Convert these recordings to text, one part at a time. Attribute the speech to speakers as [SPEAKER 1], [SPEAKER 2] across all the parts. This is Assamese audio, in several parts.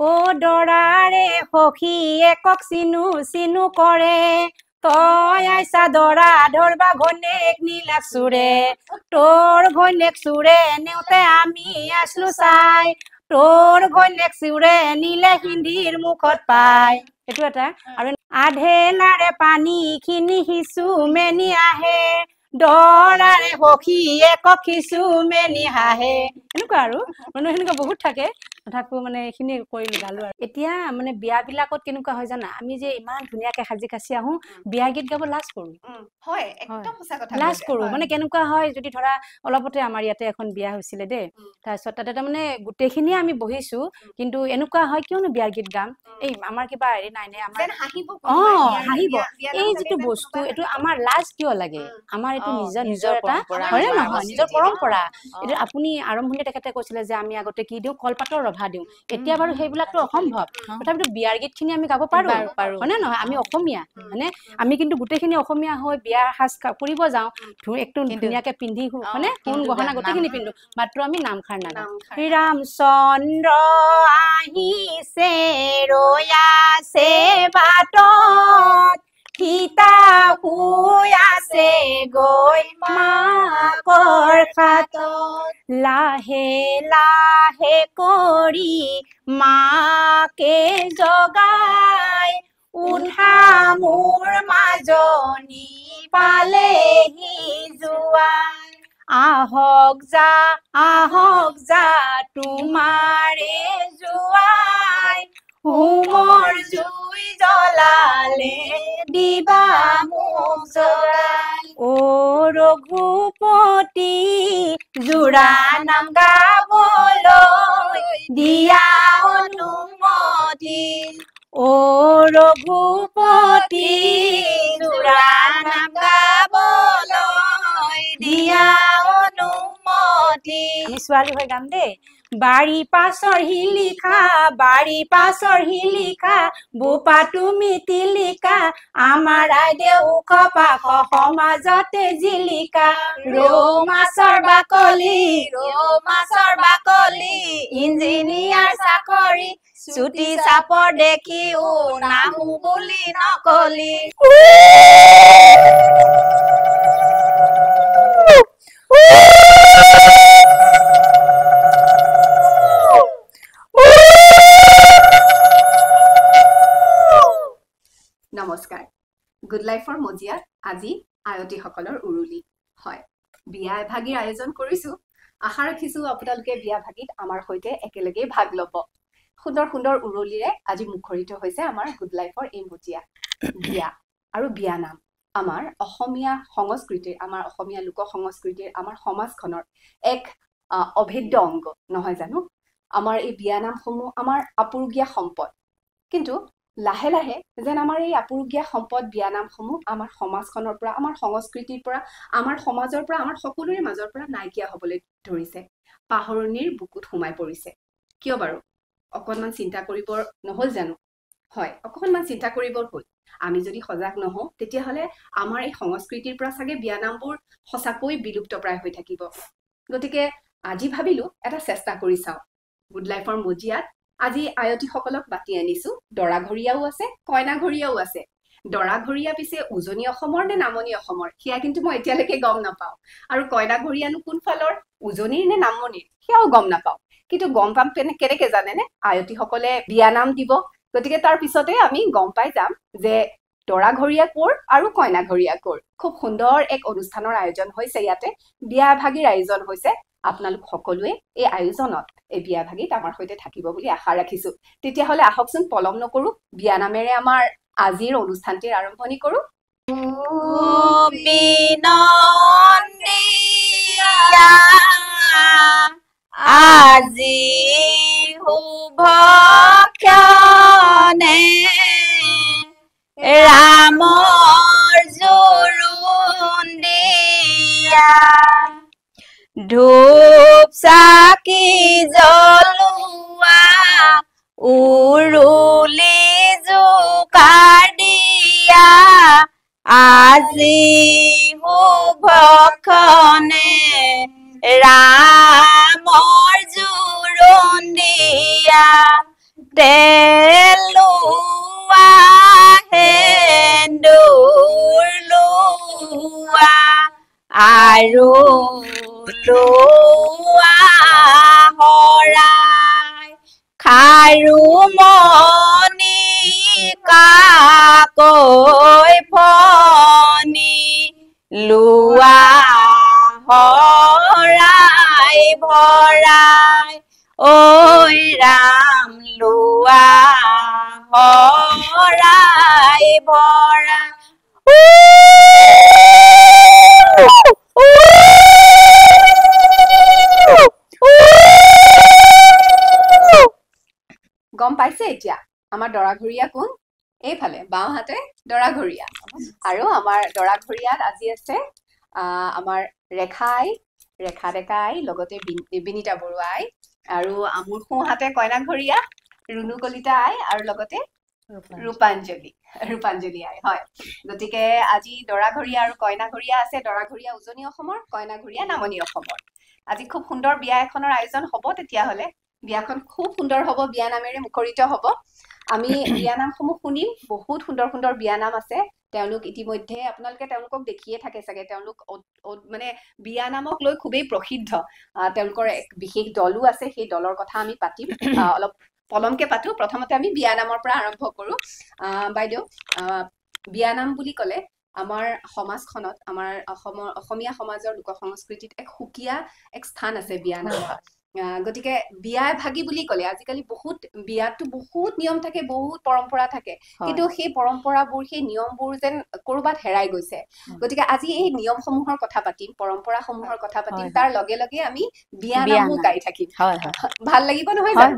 [SPEAKER 1] ও দৰাৰে সখী একক চিনু চিনু কৰে তই আইছা দৰা ধৰবা ঘৈণীয়েক নীলাক চুৰে তোৰ ঘৈণীয়েক চুৰে নেওতে আমি আছলো চাই তোৰ ঘৈণীয়েক চুৰে নীলে সিন্ধিৰ মুখত পাই এইটো এটা আৰু আধেলাৰে পানী খিনি সিচু মেনি আহে দৰাৰে সখী একক সিচু মেনি হাহে এনেকুৱা আৰু মানে সেনেকুৱা বহুত থাকে তথাপিও মানে এইখিনি কৰিলো গালো আৰু এতিয়া মানে বিয়াবিলাকত কেনেকুৱা হয় জানা আমি যে ইমান ধুনীয়াকে সাজি কাচি আহো বিয়া গীত গাব লাজ কৰো
[SPEAKER 2] হয় একদম সঁচা কথা
[SPEAKER 1] লাজ কৰো মানে কেনেকুৱা হয় যদি ধৰা অলপতে আমাৰ ইয়াতে এখন বিয়া হৈছিলে দেই তাৰপিছত তাতে তাৰমানে গোটেইখিনি আমি বহিছো কিন্তু এনেকুৱা হয় কিয়নো বিয়া গীত গাম এই আমাৰ কিবা হেৰি নাই নে আমাৰ হাঁহিব এই যিটো বস্তু এইটো আমাৰ লাজ কিয় লাগে আমাৰ এইটো নিজৰ এটা হয় নহয় নিজৰ পৰম্পৰা এইটো আপুনি আৰম্ভণি তেখেতে কৈছিলে যে আমি আগতে কি দিওঁ কলপাতৰ ৰভা দিওঁ এতিয়া বাৰু সেইবিলাকতো অসম্ভৱ তথাপিতো বিয়াৰ গীত খিনি আমি গাব পাৰো হয় নে নহয় আমি অসমীয়া মানে আমি কিন্তু গোটেইখিনি অসমীয়া হৈ বিয়াৰ সাজ কৰিব যাওঁ একটু ধুনীয়াকে পিন্ধি মানে সোণ গহনা গোটেইখিনি পিন্ধো মাত্ৰ আমি নামখাৰ নাগাওঁ ৰামচন্দ্ৰ আহিছে ৰৈয়াছে বাটত সীতা শুই আছে গৈ মাকৰ খাটত লাহে লাহে কৰি মাকে জগাই উঠা মোৰ মাজনী পালেহি জোৱাই আহক যা তোমাৰে জোৱাই হোমৰ জুই জ্বলালে দিবা মোক জগাই ও ৰঘুপতি জোৰা নাম গাবলৈ দিয়া অনুমতি ও ৰঘুপতি জোৰা নাম গাবলৈ দিয়া অনুমতি আমি ছোৱালী হৈ গাম দেই বাৰী পাছৰ শিলিখা বোপা তুমি তিলিকা আমাৰ আইদেউ ওখ পাখ সমাজতে জিলিকা ৰৌ মাছৰ বাকলি ইঞ্জিনিয়াৰ চাকৰি চুটি চাপৰ দেখিও নাহো বুলি নকলি
[SPEAKER 2] নমস্কাৰ গুড লাইফৰ মজিয়াত আজি আয়তীসকলৰ উৰুলি হয় বিয়া ভাগীৰ আয়োজন কৰিছো আশা ৰাখিছো আপোনালোকে বিয়া ভাগীত আমাৰ সৈতে একেলগে ভাগ ল'ব সুন্দৰ সুন্দৰ উৰুলিৰে আজি মুখৰিত হৈছে আমাৰ গুড লাইফৰ এই মজিয়া বিয়া আৰু বিয়া নাম আমাৰ অসমীয়া সংস্কৃতিৰ আমাৰ অসমীয়া লোক সংস্কৃতিৰ আমাৰ সমাজখনৰ এক অভেদ্য অংগ নহয় জানো আমাৰ এই বিয়া নামসমূহ আমাৰ আপুৰুগীয়া সম্পদ কিন্তু লাহে লাহে যেন আমাৰ এই আপুৰুগীয়া সম্পদ বিয়া নামসমূহ আমাৰ সমাজখনৰ পৰা আমাৰ সংস্কৃতিৰ পৰা আমাৰ সমাজৰ পৰা আমাৰ সকলোৰে মাজৰ পৰা নাইকিয়া হ'বলৈ ধৰিছে পাহৰণিৰ বুকুত সোমাই পৰিছে কিয় বাৰু অকণমান চিন্তা কৰিব নহল জানো হয় অকণমান চিন্তা কৰিব হ'ল আমি যদি সজাগ নহওঁ তেতিয়াহ'লে আমাৰ এই সংস্কৃতিৰ পৰা চাগে বিয়া নামবোৰ সঁচাকৈ বিলুপ্ত প্ৰায় হৈ থাকিব গতিকে আজি ভাবিলো এটা চেষ্টা কৰি চাওঁ গুড লাইফৰ মজিয়াত আজি আয়তীসকলক মাতি আনিছো দৰাঘৰীয়াও আছে কইনাঘৰীয়াও আছে দৰাঘৰীয়া পিছে উজনি অসমৰ নে নামনি অসমৰ সেয়া কিন্তু মই এতিয়ালৈকে গম নাপাওঁ আৰু কইনাঘৰীয়ানো কোন ফালৰ উজনিৰ নে নামনিৰ সেয়াও গম নাপাওঁ কিন্তু গম পাম কেনেকে জানেনে আয়তীসকলে বিয়া নাম দিব গতিকে তাৰ পিছতে আমি গম পাই যাম যে দৰাঘৰীয়া কোৰ আৰু কইনাঘৰীয়া কোৰ খুব সুন্দৰ এক অনুষ্ঠানৰ আয়োজন হৈছে ইয়াতে বিয়া ভাগীৰ আয়োজন হৈছে আপোনালোক সকলোৱে এই আয়োজনত এই বিয়া ভাগীত আমাৰ সৈতে থাকিব বুলি আশা ৰাখিছো তেতিয়াহ'লে আহকচোন পলম নকৰো বিয়া নামেৰে আমাৰ আজিৰ অনুষ্ঠানটিৰ আৰম্ভণি কৰো
[SPEAKER 1] আজি শুভক্ষণে ৰামৰ জোৰোণ দিয়া ধূপ চাকি জ্বলোৱা উৰুলি জোকাৰ দিয়া আজি শুভক্ষণে ৰামৰ জোৰোণ দিয়া
[SPEAKER 3] তেল লোৱা সেন্দুৰ লোৱা আৰু লোৱা শৰাই খাৰু মণি কাকৈ ফণি লোৱা শৰাই ভৰাই ঐ ৰাম লোৱা শৰাই ভৰাই
[SPEAKER 2] গম পাইছে এতিয়া আমাৰ দৰাঘৰীয়া কোন এইফালে বাওঁহাতে দৰাঘৰীয়া আৰু আমাৰ দৰাঘৰীয়াত আজি আছে আমাৰ ৰেখাই ৰেখা ডেকাই লগতে বিনীতা বৰুৱাই আৰু মোৰ সোঁহাতে কইনাঘৰীয়া ৰুণু কলিতা আই আৰু লগতে ৰূপাঞ্জলি আই হয় গতিকে আজি দৰাঘৰীয়া আৰু কইনাঘৰীয়া আছে দৰাঘৰীয়া উজনি অসমৰ কইনাঘৰীয়া নামনি অসমৰ আজি খুব সুন্দৰ বিয়া এখনৰ আয়োজন হ'ব তেতিয়াহ'লে বিয়াখন খুব সুন্দৰ হ'ব বিয়া নামেৰে মুখৰিত হ'ব আমি বিয়া নামসমূহ শুনিম বহুত সুন্দৰ সুন্দৰ বিয়া নাম আছে তেওঁলোক ইতিমধ্যে আপোনালোকে তেওঁলোকক দেখিয়ে থাকে চাগে তেওঁলোক মানে বিয়া নামক লৈ খুবেই প্ৰসিদ্ধ তেওঁলোকৰ এক বিশেষ দলো আছে সেই দলৰ কথা আমি পাতিম অলপ পলমকে পাতো প্ৰথমতে আমি বিয়া নামৰ পৰা আৰম্ভ কৰো বাইদেউ বিয়া নাম বুলি ক'লে আমাৰ সমাজখনত আমাৰ অসমীয়া সমাজৰ লোক সংস্কৃতিত এক সুকীয়া এক স্থান আছে বিয়া নামৰ গতিকে বিয়া ভাগি বুলি ক'লে আজিকালি বহুত বিয়াতো বহুত নিয়ম থাকে বহুত পৰম্পৰা থাকে কিন্তু সেই পৰম্পৰাবোৰ সেই নিয়মবোৰ যেন কৰবাত হেৰাই গৈছে গতিকে আজি এই নিয়মসমূহৰ কথা পাতিম পৰম্পৰাসমূহৰ কথা পাতিম তাৰ লগে লগে আমি বিয়া নামও গাই থাকিম ভাল লাগিব নহয় জানো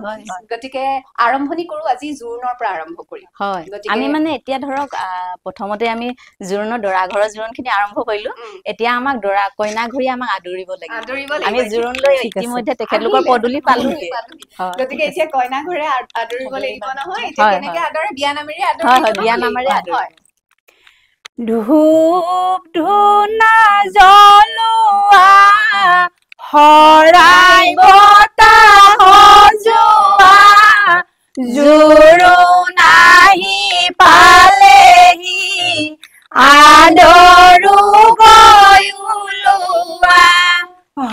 [SPEAKER 2] গতিকে আৰম্ভণি কৰো আজি জোৰোণৰ পৰা আৰম্ভ কৰিম
[SPEAKER 3] হয় আমি মানে এতিয়া ধৰক প্ৰথমতে আমি জোৰোণৰ দৰা ঘৰৰ জোৰোণখিনি আৰম্ভ কৰিলো এতিয়া আমাক দৰা কইনা ঘৰি আমাক আদৰিব লাগিব আমি জোৰোণ লৈ ইতিমধ্যে তেখেতলোকৰ পদূলি পালোহি
[SPEAKER 2] গতিকে এতিয়া কইনা ঘৰে আদৰিব লাগিব নহয় এতিয়া কেনেকে আদৰে বিয়া নামেৰে আদৰে
[SPEAKER 3] হয় বিয়া নামেৰে আদৰে
[SPEAKER 1] ধূপ ধূনা জ্বলোৱা শৰাই বতা সজোৱা জোৰোণ আহি পালেহি আদৰো গৈ ওলোৱা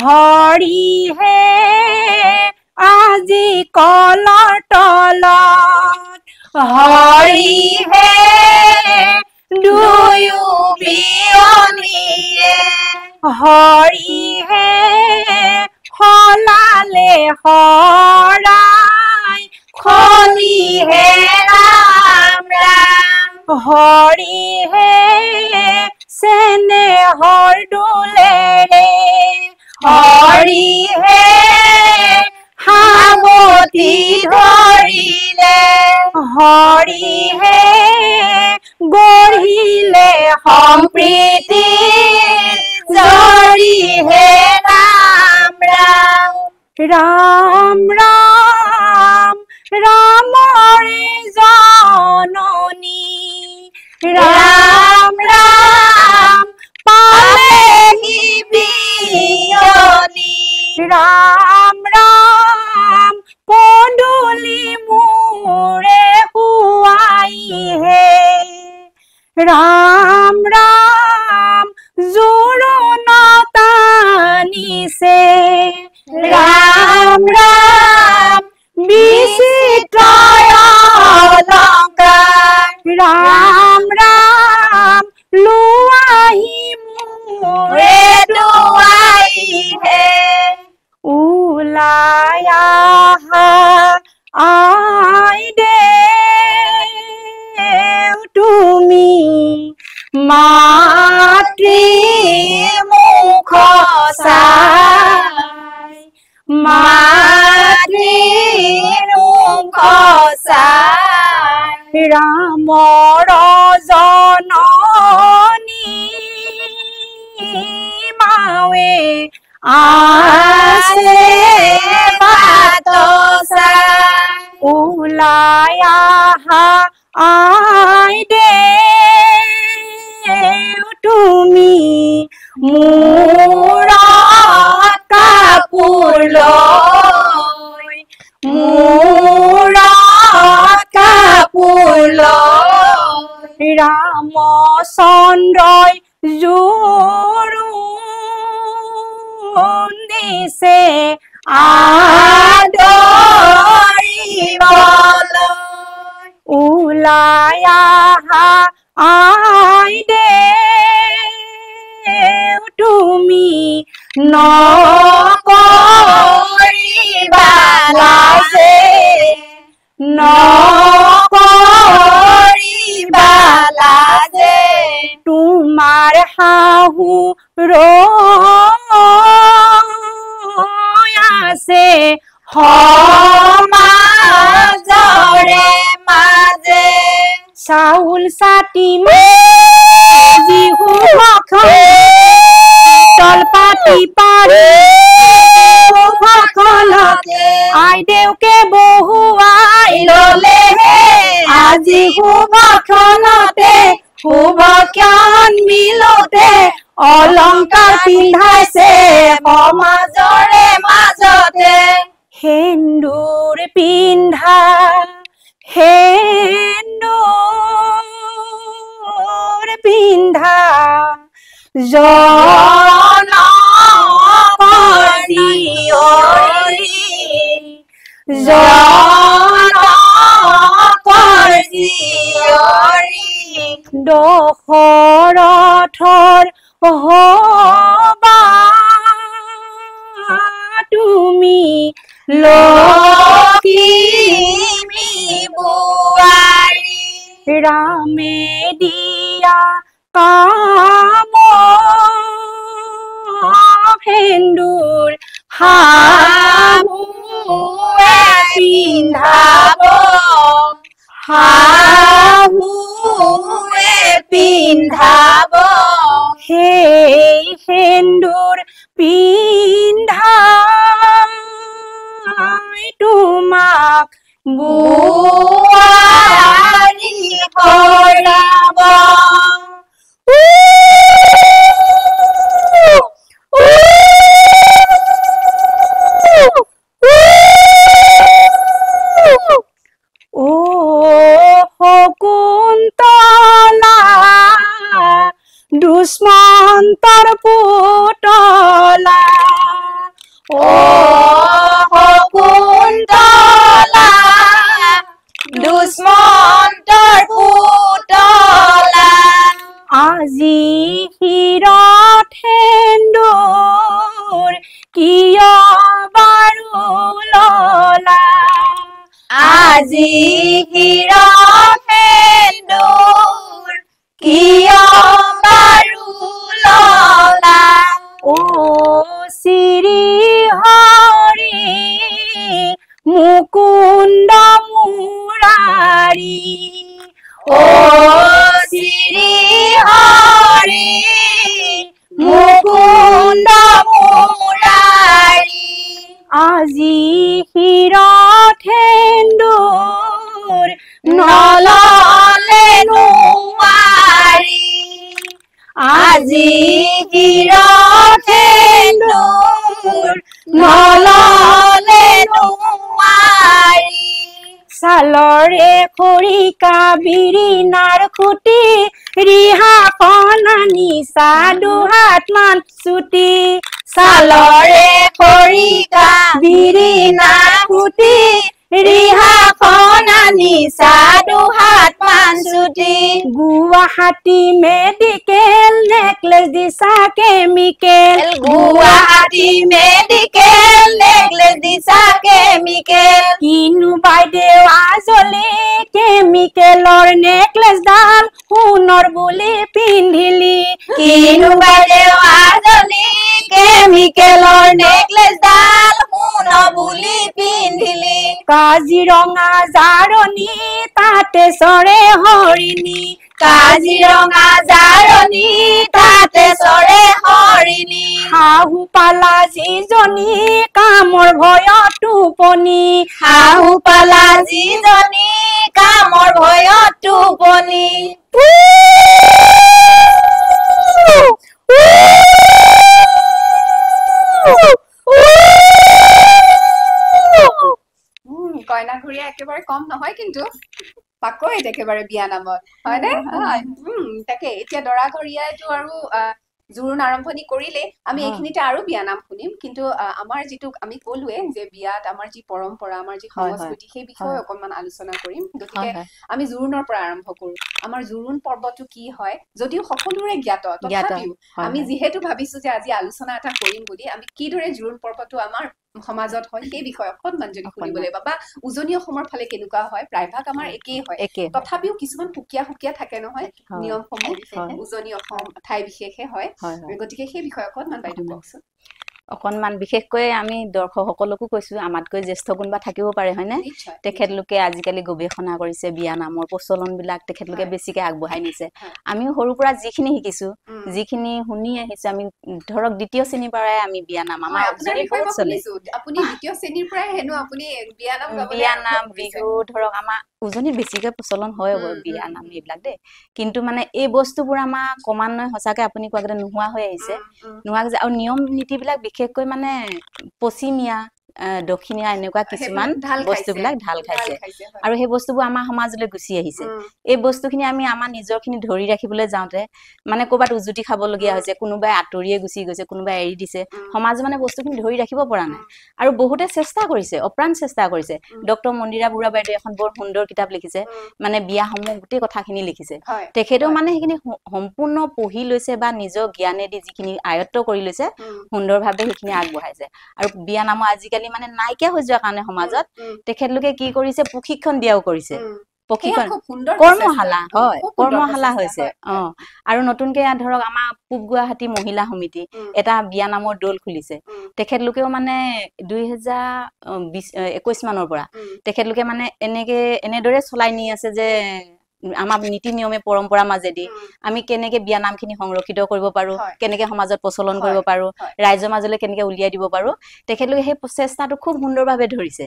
[SPEAKER 1] হৰিহে আজি কলৰ তলত হৰিহে দুয়ো বিয়নীয়ে হৰিহে সলালে শৰাই খলিহে ৰাম ৰাম হৰিহে চেনেহৰ দোলেৰে হৰিহে সাৱতি ধৰিলে হৰিহে গঢ়িলে সম্প্ৰীতি জৰিহে ৰাম ৰাম ৰাম ৰাম ৰামৰে জননী ৰাম ৰাম পালেহি বিয়নী ৰাম ৰাম পদূলি মূৰে শুৱাইহে ৰাম ৰাম জোৰোণত আনিছে ৰাম ৰাম বিচিত্ৰ অলংকাৰ ৰাম ৰাম লোৱাহি মোৰে দুৱাইহে ওলাই আহা আই দেউ তুমি মাতৃ মুখ চাই মাতৃ মুখ চাই ৰামৰ জননী মাৱে আছে বাট চাই ওলাই আহা আই দেউ তুমি মূৰত কাপোৰ লৈ মূৰত চন্দ্ৰই জোৰোণ দিছে আদৰিবলৈ ওলাই আহা আই দেউ তুমি নকৰিবা লাজে নকৰিবা লাজে তোমাৰ শাহু ৰৈ আছে সমাজৰে মাজে চাউল চাটি তলপাতি পাৰি আই দেউকে বহুৱাই ললে আজি শুভক্ষণতে শুভক্ষণ মিলোতে অলংকাৰ পিন্ধাইছে সমাজৰে মাজতে সেন্দুৰ পিন্ধা সেন্দুৰ পিন্ধা দশৰথৰ হবা তুমি লক্ষ্মী বোৱাৰী ৰামে দিয়া কাম সেন্দুৰ শাহুৱে পিন্ধাব শাহুৱে পিন্ধাব সেই সেন্দুৰ পিন্ধাই তোমাক বোৱাৰী কৰাব শকুন্তলা দুষ্মন্তৰ পুতলা শকুন্তলা দুষ্মন্তৰ পুতলা আজি শিৰত সেন্দুৰ কিয় বাৰু ললা আজি শিৰত সেন্দুৰ কিয় বাৰু ললা ও শ্ৰী হৰি মুকুন্দ মুৰাৰী ও শ্ৰী হৰি মুকুন্দ মুৰাৰী আজি শিৰত সেন্দুৰ নললে নোৱাৰি আজি শিৰত সেন্দুৰ নললে নোৱাৰি ছালৰে খৰিকা বিৰিণাৰ খুটি ৰিহা কণা নিচা দুহাত মান চুটি ছালৰে খৰিকা বিৰিণা খুটি ৰিহা কণা নিচা দুহাত মান চুটি গুৱাহাটী মেডিকেল নেকলেছ দিছা কেমিকেল গুৱাহাটী মেডিকেল নেকলেছ দিছা কেমিকেল কিনো বাইদেউ আজলি কেমিকেলৰ নেকলেছডাল সোণৰ বুলি পিন্ধিলি কিনো বাইদেউ আজলি কেমিকেলৰ নেকলেছডাল সোণৰ বুলি পিন্ধিলি কাজিৰঙা জাৰণি তাতে চৰে হৰিণী কাজিৰঙা জাৰণি তাতে চৰে হৰিণী শাহু পালা যিজনী কামৰ ভয়ত টোপনি শাহু পালা যিজনী কামৰ ভয়ত টোপনি
[SPEAKER 2] কইনা ঘূৰিয়া একেবাৰে কম নহয় কিন্তু পাকৈত একেবাৰে বিয়া নামত হয়নে তাকে এতিয়া দৰাঘৰীয়াইতো আৰু জোৰোণ আৰম্ভণি কৰিলে আমি এইখিনিতে আৰু বিয়া নাম শুনিম কিন্তু আমাৰ যিটো আমি ক'লোৱে যে বিয়াত আমাৰ যি পৰম্পৰা আমাৰ যি সংস্কৃতি সেই বিষয়ে অকণমান আলোচনা কৰিম গতিকে আমি জোৰোণৰ পৰা আৰম্ভ কৰো আমাৰ জোৰোণ পৰ্বটো কি হয় যদিও সকলোৰে জ্ঞাত তথাপিও আমি যিহেতু ভাবিছো যে আজি আলোচনা এটা কৰিম বুলি আমি কিদৰে জোৰোণ পৰ্বটো আমাৰ সমাজত হয় সেই বিষয়ে অকণমান যদি শুনিব লাগিব বা উজনি অসমৰ ফালে কেনেকুৱা হয় প্ৰায়ভাগ আমাৰ একেই হয় তথাপিও কিছুমান সুকীয়া থাকে নহয় নিয়মসমূহ উজনি অসম ঠাই বিশেষে হয় গতিকে সেই বিষয়ে অকণমান বাইদেউ কওকচোন
[SPEAKER 3] অকণমান বিশেষকৈ আমি দৰ্শকসকলকো কৈছো আমাতকৈ জ্যেষ্ঠ কোনোবা থাকিব পাৰে হয়নে তেখেতলোকে আজিকালি গৱেষণা কৰিছে বিয়া নামৰ প্ৰচলন বিলাক তেখেতলোকে বেছিকে আগবঢ়াই নিছে আমিও সৰুৰ পৰা যিখিনি শিকিছো যিখিনি শুনি আহিছো আমি ধৰক দ্বিতীয় শ্ৰেণীৰ পৰাই আমি বিয়া নাম আমাৰ
[SPEAKER 2] আপুনি দ্বিতীয় শ্ৰেণীৰ পৰাই হেনো আপুনি বিয়া নাম
[SPEAKER 3] বিহু ধৰক আমাৰ উজনিত বেছিকে প্ৰচলন হয় বিয়া নাম এইবিলাক দেই কিন্তু মানে এই বস্তুবোৰ আমাৰ ক্ৰমান্বয়ে সঁচাকে আপুনি কোৱাগতে নোহোৱা হৈ আহিছে আৰু নিয়ম নীতিবিলাক বিশেষকৈ মানে পশ্চিমীয়া দক্ষিণীয়া এনেকুৱা কিছুমান বস্তুবিলাক ঢাল খাইছে আৰু সেই বস্তুবোৰ আমাৰ সমাজলৈ গুচি আহিছে এই বস্তুখিনি আমি আমাৰ নিজৰখিনি ধৰি ৰাখিবলৈ যাওঁতে মানে ক'ৰবাত উজুতি খাবলগীয়া হৈছে কোনোবাই আঁতৰিয়ে গুচি গৈছে কোনোবাই এৰি দিছে সমাজ মানে বস্তুখিনি ধৰি ৰাখিব পৰা নাই আৰু বহুতে চেষ্টা কৰিছে অপ্ৰাণ চেষ্টা কৰিছে ডক্টৰ মন্দিৰা বুঢ়া বাইদেৱে এখন বৰ সুন্দৰ কিতাপ লিখিছে মানে বিয়াসমূহ গোটেই কথাখিনি লিখিছে তেখেতেও মানে সেইখিনি সম্পূৰ্ণ পঢ়ি লৈছে বা নিজৰ জ্ঞানেদি যিখিনি আয়ত্ত কৰি লৈছে সুন্দৰভাৱে সেইখিনি আগবঢ়াইছে আৰু বিয়া নামৰ আজিকালি মানে নাইকিয়া হৈ যোৱাৰ কাৰণে সমাজত তেখেতলোকে কি কৰিছে প্ৰশিক্ষণ দিয়াও কৰিছে কৰ্মশালা হৈছে আৰু নতুনকে ধৰক আমাৰ পূব গুৱাহাটী মহিলা সমিতি এটা বিয়া নামৰ দল খুলিছে তেখেতলোকেও মানে 2021 মানৰ পৰা তেখেতলোকে মানে এনেদৰে চলাই নি আছে যে আমাৰ নীতি নিয়মে পৰম্পৰা মাজেদি আমি কেনেকে বিয়া নামখিনি সংৰক্ষিত কৰিব পাৰো কেনেকে সমাজত প্ৰচলন কৰিব পাৰো ৰাইজৰ মাজলৈ কেনেকে উলিয়াই দিব পাৰো তেখেতলোকে সেই প্ৰচেষ্টাটো খুব সুন্দৰভাৱে ধৰিছে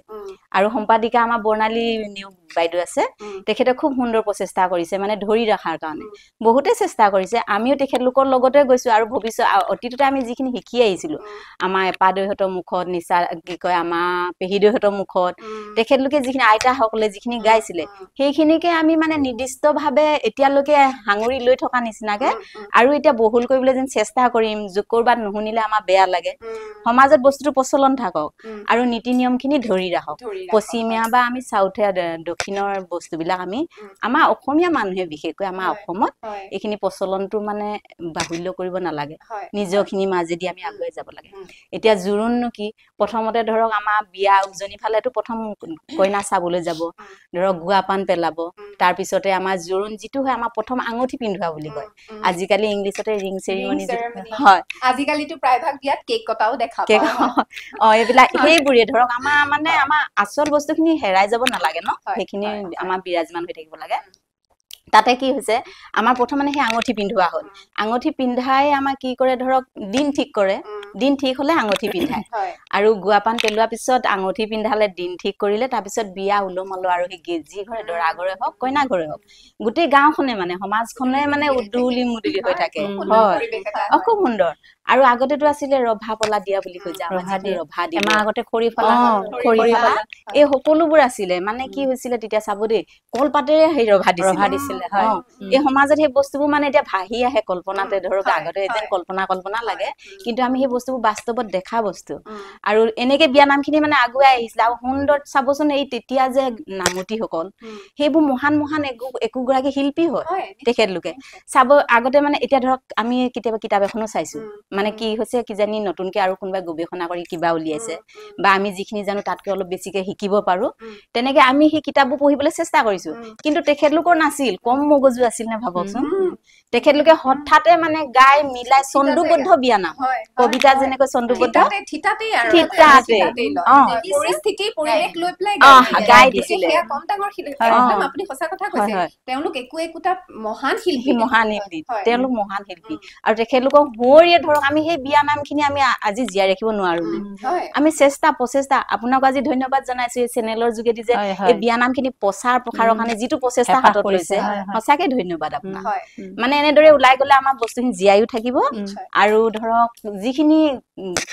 [SPEAKER 3] আৰু সম্পাদিকা আমাৰ বৰ্ণালী নিয়োগ বাইদেউ আছে তেখেতে খুব সুন্দৰ প্ৰচেষ্টা কৰিছে মানে ধৰি ৰখাৰ কাৰণে বহুতে চেষ্টা কৰিছে আমিও তেখেতলোকৰ লগতে গৈছো আৰু ভৱিষ্যত অতীততে আমি যিখিনি শিকি আহিছিলো আমাৰ এপাদৈহঁতৰ মুখত নিচা কি কয় আমাৰ পেহীদৈহঁতৰ মুখত তেখেতলোকে যিখিনি আইতাসকলে যিখিনি গাইছিলে সেইখিনিকে আমি মানে নিৰ্দিষ্টভাৱে এতিয়ালৈকে হাঙুৰি লৈ থকা নিচিনাকে আৰু এতিয়া বহুল কৰিবলৈ যেন চেষ্টা কৰিম কৰবাত নুশুনিলে আমাৰ বেয়া লাগে সমাজত বস্তুটো প্ৰচলন থাকক আৰু নীতি নিয়মখিনি ধৰি ৰাখক পশ্চিমীয়া বা আমি চাউথীয়া দক্ষিণৰ বস্তুবিলাক আমি আমাৰ অসমীয়া মানুহে বিশেষকৈ আমাৰ অসমত এইখিনি প্ৰচলনটো মানে বাহুল্য কৰিব নালাগে নিজৰখিনি মাজেদি আমি আগুৱাই যাব লাগে এতিয়া জোৰোণনো কি প্ৰথমতে ধৰক আমাৰ বিয়া উজনি ফালেতো প্ৰথম কইনা চাবলৈ যাব ধৰক গুৱা পান পেলাব তাৰপিছতে আমাৰ জোৰোণ যিটো হয় আমাৰ প্ৰথম আঙুঠি পিন্ধোৱা বুলি কয় আজিকালি ইংলিছতে ৰিং চেৰিমনি হয়
[SPEAKER 2] আজিকালিতো প্ৰায়ভাগ বিয়াত কেক কটাও দেখা পায়
[SPEAKER 3] এইবিলাক সেইবোৰে ধৰক আমাৰ মানে আমাৰ আচল বস্তুখিনি হেৰাই যাব নালাগে ন সেইখিনি আমাৰ বিৰাজমান হৈ থাকিব লাগে তাতে কি হৈছে আমাৰ প্ৰথম মানে সেই আঙুঠি পিন্ধোৱা হ'ল আঙুঠি পিন্ধাই আমাৰ কি কৰে ধৰক দিন ঠিক কৰে দিন ঠিক হলে আঙুঠি পিন্ধায় আৰু গুৱা পান পেলোৱাৰ পিছত আঙুঠি পিন্ধালে দিন ঠিক কৰিলে তাৰপিছত বিয়া উলমলো আৰু সেই গেজি ঘৰে দৰা ঘৰে হওক কইনা ঘৰে হওক গোটেই গাঁওখনে মানে সমাজখনে মানে উদুলি মুদুলি হৈ থাকে হয় খুব সুন্দৰ আৰু আগতেতো আছিলে ৰভা পলা দিয়া বুলি কৈ যে ৰভা দিয়া আমাৰ আগতে খৰি ফলা এই সকলোবোৰ আছিলে মানে কি হৈছিলে তেতিয়া চাব দেই কলপাতেৰে সেই ৰভা দিছিলে এই সমাজত সেই বস্তুবোৰ মানে এতিয়া ভাহি আহে কল্পনাতে ধৰক আগতে যেন কল্পনা লাগে কিন্তু আমি সেই বস্তুবোৰ বাস্তৱত দেখা বস্তু আৰু এনেকে বিয়া নামখিনি মানে আগুৱাই আহিছিলে আৰু সুন্দৰ চাবচোন এই তেতিয়া যে নামতিসকল সেইবোৰ মহান একোগৰাকী শিল্পী হয় তেখেতলোকে চাব আগতে মানে এতিয়া ধৰক আমি কেতিয়াবা কিতাপ এখনো চাইছো মানে কি হৈছে কিজানি নতুনকে আৰু কোনোবাই গৱেষণা কৰি কিবা উলিয়াইছে বা আমি যিখিনি জানো তাতকে অলপ বেছিকে শিকিব পাৰো তেনেকে আমি সেই কিতাপবোৰ পঢ়িবলৈ চেষ্টা কৰিছো কিন্তু তেখেতলোকৰ নাছিল কম মগজু আছিল নে ভাবকচোন তেখেতলোকে হঠাতে মানে গাই মিলাই ছন্দবদ্ধ বিয়া নাম কবিতা যেনেকৈ ছন্দবদ্ধ থিতাতে
[SPEAKER 2] পৰিস্থিতি পৰিৱেশ লৈ পেলাই
[SPEAKER 3] গাই দিছিলে
[SPEAKER 2] আপুনি সঁচা কথা কৈছে তেওঁলোক একোটা মহান শিল্পী
[SPEAKER 3] তেওঁলোক মহান শিল্পী আৰু তেখেতলোকক সুঁৱৰিয়ে ধৰক আমি সেই বিয়া নামখিনি আমি আজি জীয়াই ৰাখিব নোৱাৰো আমি প্ৰচেষ্টা আপোনাক আজি ধন্যবাদ জনাইছো এই চেনেলৰ যোগেদি যে এই বিয়া নামখিনি প্ৰচাৰ প্ৰসাৰৰ কাৰণে যিটো প্ৰচেষ্টা হাতত লৈছে সঁচাকে ধন্যবাদ আপোনাক মানে এনেদৰে ওলাই গলে আমাৰ বস্তুখিনি জীয়াইও থাকিব
[SPEAKER 2] নিশ্চয়।
[SPEAKER 3] আৰু ধৰক যিখিনি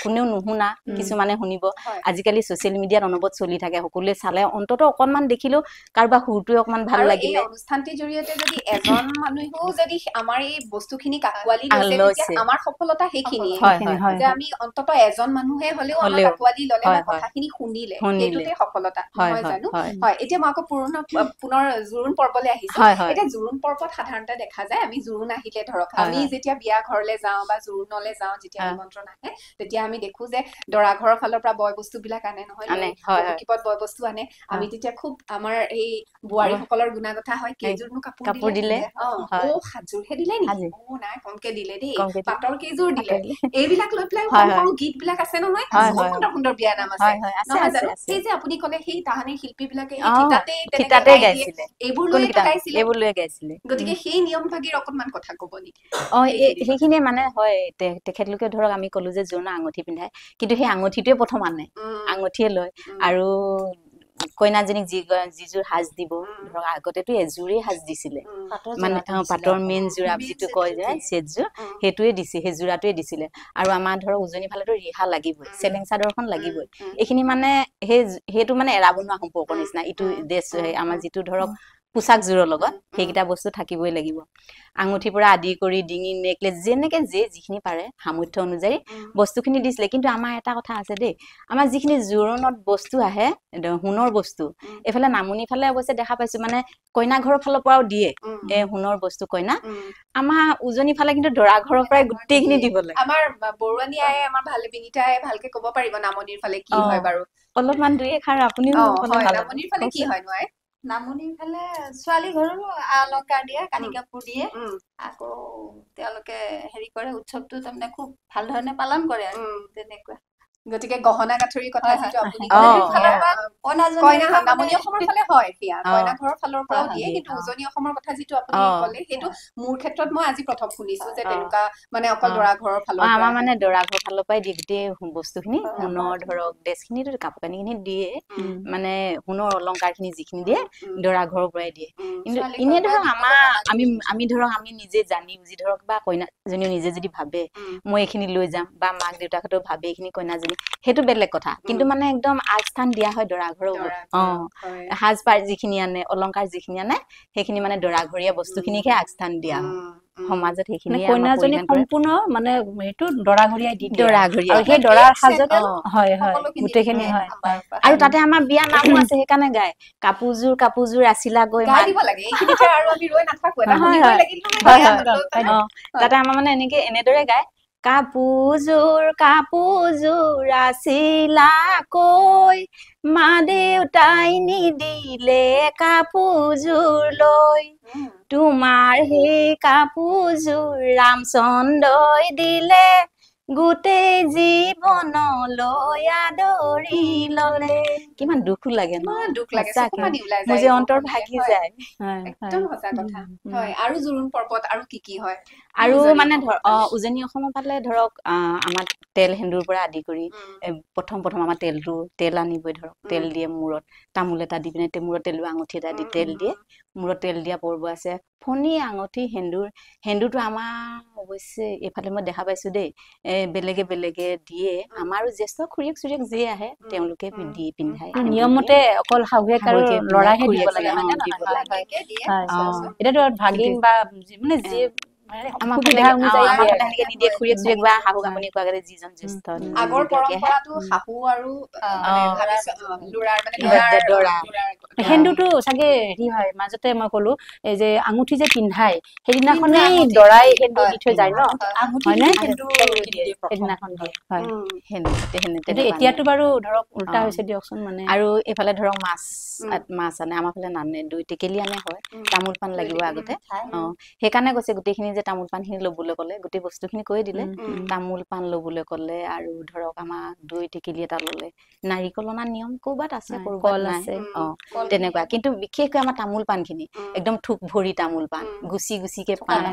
[SPEAKER 3] কোনেও নুশুনা কিছুমানে শুনিব
[SPEAKER 2] হয়।
[SPEAKER 3] আজিকালি ছচিয়েল মিডিয়াত অনবৰত চলি থাকে সকলোৱে চালে অন্তত অকনমান দেখিলেও কাৰোবাৰ সুৰটোৱে অকমান ভাল
[SPEAKER 2] আৰু এই
[SPEAKER 3] লাগিলে
[SPEAKER 2] অনুষ্ঠানটিৰ জৰিয়তে যদি এজন মানুহেও যদি আমাৰ এই বস্তুখিনি আঁকোৱালি লৈছে
[SPEAKER 3] লৈছে।
[SPEAKER 2] তেতিয়া আমাৰ সফলতা সেইখিনিয়ে
[SPEAKER 3] হয়,
[SPEAKER 1] সেইখিনি
[SPEAKER 3] হয়,
[SPEAKER 2] যে আমি অন্তত এজন মানুহে হলেও আমাক
[SPEAKER 3] হ'লেও।
[SPEAKER 2] আঁকোৱালি ললে
[SPEAKER 3] হয়,
[SPEAKER 2] বা
[SPEAKER 3] হয়।
[SPEAKER 2] কথাখিনি শুনিলে
[SPEAKER 3] শুনিলে।
[SPEAKER 2] সেইটোতে সফলতা
[SPEAKER 3] হয়,
[SPEAKER 2] নহয়
[SPEAKER 3] হয়,
[SPEAKER 2] জানো
[SPEAKER 3] হয়।
[SPEAKER 2] হয় এতিয়া মই আকৌ পুনৰ জোৰোণ পৰ্বলৈ আহিছো
[SPEAKER 3] হয়, হয়।
[SPEAKER 2] এতিয়া জোৰোণ পৰ্বত সাধাৰণতে দেখা যায় আমি জোৰোণ আহিলে ধৰক
[SPEAKER 3] হয়,
[SPEAKER 2] আমি
[SPEAKER 3] হয়।
[SPEAKER 2] যেতিয়া বিয়া ঘৰলে যাওঁ বা জোৰোণলে যাওঁ যেতিয়া
[SPEAKER 3] হয়।
[SPEAKER 2] নিমন্ত্ৰণ আহে তেতিয়া আমি দেখো যে দৰা ঘৰৰ ফালৰ পৰা বয় বস্তু বিলাক আনে নহয়
[SPEAKER 3] আনে,
[SPEAKER 2] লৈ
[SPEAKER 3] হয়, হয়।
[SPEAKER 2] বহুকিপত বয় বস্তু আনে আমি তেতিয়া খুব আমাৰ এই বোৱাৰীসকলৰ গুণাগথা হয় কেইযোৰনো কাপোৰ দিলে
[SPEAKER 3] হয়।
[SPEAKER 2] সাতযোৰহে দিলে নেকি
[SPEAKER 3] সাতযোৰ।
[SPEAKER 2] নাই কমকে দিলে দেই
[SPEAKER 3] কমকে দিলে।
[SPEAKER 2] পাটৰ কেইযোৰ দিলে
[SPEAKER 3] পাতল দিলে।
[SPEAKER 2] এইবিলাক লৈ পেলাই
[SPEAKER 3] হয়,
[SPEAKER 2] সৰু
[SPEAKER 3] হয়।
[SPEAKER 2] সৰু গীত বিলাক আছে নহয়
[SPEAKER 3] হয়,
[SPEAKER 2] বহুত
[SPEAKER 3] হয়।
[SPEAKER 2] সুন্দৰ সুন্দৰ বিয়া নাম আছে
[SPEAKER 3] হয়, হয়, আছে,
[SPEAKER 2] নহয়
[SPEAKER 3] আছে,
[SPEAKER 2] জানো
[SPEAKER 3] আছে।
[SPEAKER 2] সেই যে আপুনি কলে সেই তাহানিৰ শিল্পী বিলাকে সেই
[SPEAKER 3] অ,
[SPEAKER 2] থিতাতেই তেনেকে
[SPEAKER 3] থিতাতে
[SPEAKER 2] গাই দিয়ে
[SPEAKER 3] গাইছিলে।
[SPEAKER 2] এইবোৰ
[SPEAKER 3] কোন
[SPEAKER 2] লৈয়েতো
[SPEAKER 3] কিতাপ?
[SPEAKER 2] গাইছিলে
[SPEAKER 3] এইবোৰ লৈ গাইছিলে।
[SPEAKER 2] গতিকে সেই নিয়ম ভাগিৰ অকনমান কথা কব নেকি
[SPEAKER 3] সেইখিনিয়ে মানে হয় তেখেতলোকে ধৰক আমি কলো যে জোৰোণৰ আঙুঠি পিন্ধাই কিন্তু সেই আঙুঠিটোৱে প্ৰথম আনে আঙুঠিয়ে লয় আৰু কইনাজনীক যিযোৰ সাজ দিব ধৰক আগতেতো এযোৰেই সাজ দিছিলে মানে পাটৰ মেইন যোৰা যিটো কয় যে ছেটযোৰ সেইটোৱে দিছে সেই যোৰাটোৱে দিছিলে আৰু আমাৰ ধৰক উজনি ফালেতো ৰিহা লাগিবই চেলেং চাদৰখন লাগিবই এইখিনি মানে সেইটো মানে এৰা বনোৱা সম্পৰ্কৰ নিচিনা ইটো ড্ৰেছ আমাৰ যিটো ধৰক পোচাক জোৰৰ লগত সেইকেইটা বস্তু থাকিবই লাগিব আঙুঠিৰ পৰা আদি কৰি ডিঙি নেকলেছ যেনেকে যিখিনি পাৰে সামৰ্থ্য অনুযায়ী বস্তুখিনি দিছিলে কিন্তু আমাৰ এটা কথা আছে দেই আমাৰ যিখিনি জোৰোণত বস্তু আহে সোণৰ বস্তু এইফালে নামনি ফালে অৱশ্যে দেখা পাইছো মানে কইনা ঘৰৰ ফালৰ পৰাও দিয়ে সোণৰ বস্তু কইনা আমাৰ উজনি ফালে কিন্তু দৰা ঘৰৰ পৰাই গোটেইখিনি দিব লাগে
[SPEAKER 2] আমাৰ বৰুৱানী আয়ে আমাৰ বিনীতা আয়ে ভালকে কব পাৰিব নামনিৰ ফালে কি হয় বাৰু
[SPEAKER 3] অলপমান দুই এষাৰ আপুনিও ক'লে ভাল হ'ব।
[SPEAKER 2] নামনিৰ ফালে কি হয় নোৱাৰে
[SPEAKER 4] নামনিৰ ফালে ছোৱালী ঘৰৰো অলংকাৰ দিয়ে কানি কাপোৰ দিয়ে আকৌ তেওঁলোকে হেৰি কৰে উৎসৱটো তাৰমানে খুব ভাল ধৰণে পালন কৰে আৰু তেনেকুৱা
[SPEAKER 2] গতিকে গহনা গাঁঠৰিৰ কথা যিটো আপুনি নামনি অসমৰ ফালে হয় সেয়া কইনা ঘৰৰ ফালৰ পৰাও দিয়ে কিন্তু উজনি অসমৰ কথা যিটো আপুনি ক'লে সেইটো মোৰ ক্ষেত্ৰত মই আজি প্ৰথম শুনিছো যে তেনেকুৱা মানে অকল দৰা ঘৰৰ ফালৰ পৰা
[SPEAKER 3] আমাৰ মানে দৰা ঘৰৰ ফালৰ পৰাই দিয়ে গোটেই বস্তুখিনি সোণৰ ধৰক ড্ৰেছখিনিতো কাপোৰ কানিখিনি দিয়ে মানে সোণৰ অলংকাৰ খিনি যিখিনি দিয়ে দৰা ঘৰৰ পৰাই দিয়ে কিন্তু এনে ধৰক আমি ধৰক আমি নিজে জানি বুজি ধৰক বা কইনাজনীও নিজে যদি ভাবে মই এইখিনি লৈ যাম বা মাক দেউতাকহঁতেও ভাবে এইখিনি কইনাজনী সেইটো বেলেগ কথা কিন্তু মানে একদম আগস্থান দিয়া হয় দৰা ঘৰৰ সাজ পাৰ যিখিনি আনে অলংকাৰ যিখিনি আনে সেইখিনি মানে দৰা ঘৰীয়া বস্তুখিনিকহে আগস্থান দিয়া হয় সমাজত সেইখিনি
[SPEAKER 1] কইনাজনী সম্পূৰ্ণ মানে সেইটো দৰা ঘৰীয়াই দি দিয়ে
[SPEAKER 3] দৰা ঘৰীয়া
[SPEAKER 1] আৰু সেই দৰাৰ সাজত হয় হয় গোটেইখিনি হয়
[SPEAKER 3] আৰু তাতে আমাৰ বিয়া নামো আছে সেইকাৰণে গায় কাপোৰযোৰ আছিলা গৈ
[SPEAKER 2] গাই দিব লাগে এইখিনিতে আৰু আমি ৰৈ নাথাকো এটা শুনিবই লাগিল
[SPEAKER 3] তাতে আমাৰ মানে এনেদৰে গায় কাপোৰযোৰ আছিলা কৈ মা দেউতাই নিদিলে কাপোৰযোৰ লৈ তোমাৰ সেই কাপোৰযোৰ ৰামচন্দ্ৰই দিলে গোটেই জীৱনলৈ আদৰি ললে কিমান দুখ লাগে ন
[SPEAKER 2] দুখ লাগে চকুপানী ওলাই
[SPEAKER 3] মোৰ
[SPEAKER 2] যায়
[SPEAKER 3] যে অন্তৰ ভাগি যায়
[SPEAKER 2] একদম সঁচা কথা হয় আৰু জোৰোণ পৰ্বত আৰু কি হয়
[SPEAKER 3] আৰু মানে উজনি অসমৰ ফালে ধৰক আমাৰ তেল সেন্দুৰ পৰা আদি কৰি প্ৰথম আমাৰ তেল আনিবই ধৰক তেল দিয়ে মূৰত তামোল এটা দি পিনে মূৰত তেল আঙুঠি এটা দি তেল দিয়ে মূৰত তেল দিয়া পৰ্ব আছে ফণি আঙুঠি সেন্দুৰটো আমাৰ অৱশ্যে এইফালে মই দেখা পাইছো দেই বেলেগে দিয়ে আমাৰো জ্যেষ্ঠ খুৰীয়েক চুৰীয়েক যিয়ে আহে তেওঁলোকে দি পিন্ধাই
[SPEAKER 1] নিয়মতে অকল শাহুৱেক আৰু ল'ৰাহে দিব লাগে হয় নে এতিয়াতো ভাগিন বা মানে যি
[SPEAKER 3] আমাৰ ফালে সেনেকে নিদিয়ে খুৰীয়েক চুৰীয়েক বা শাহু গামনি কোৱাকে যিজন জ্যেষ্ঠ
[SPEAKER 2] আগৰ পৰম্পৰাটো শাহু আৰু
[SPEAKER 1] সেন্দুৰটো চাগে হেৰি হয় মাজতে মই কলো এই যে আঙুঠি যে পিন্ধাই সেইদিনাখনেই দৰাই সেন্দুৰ দি থৈ যায় ন হয়নে সেইদিনাখন দিয়ে হয় এতিয়াতো বাৰু ধৰক উল্টা হৈছে দিয়কচোন মানে
[SPEAKER 3] আৰু এইফালে ধৰক মাছ আনে আমাৰ ফালে নানে দুই টেকেলি আনে হয় তামোল পাণ লাগিব আগতে সেইকাৰণে কৈছে গোটেইখিনি যে তামোল পাণ খিনি লবলৈ ক'লে গোটেই বস্তু খিনি কৈ দিলে তামোল পাণ লবলৈ ক'লে আৰু ধৰক আমাৰ দুই টেকেলি এটা ললে নাৰিকল অনা নিয়ম ক'ৰবাত আছে ক'ৰবাত নাই তেনেকুৱা কিন্তু বিশেষকৈ আমাৰ তামোল পাণ খিনি একদম থুক ভৰি তামোল পাণ গুচিকে পাণ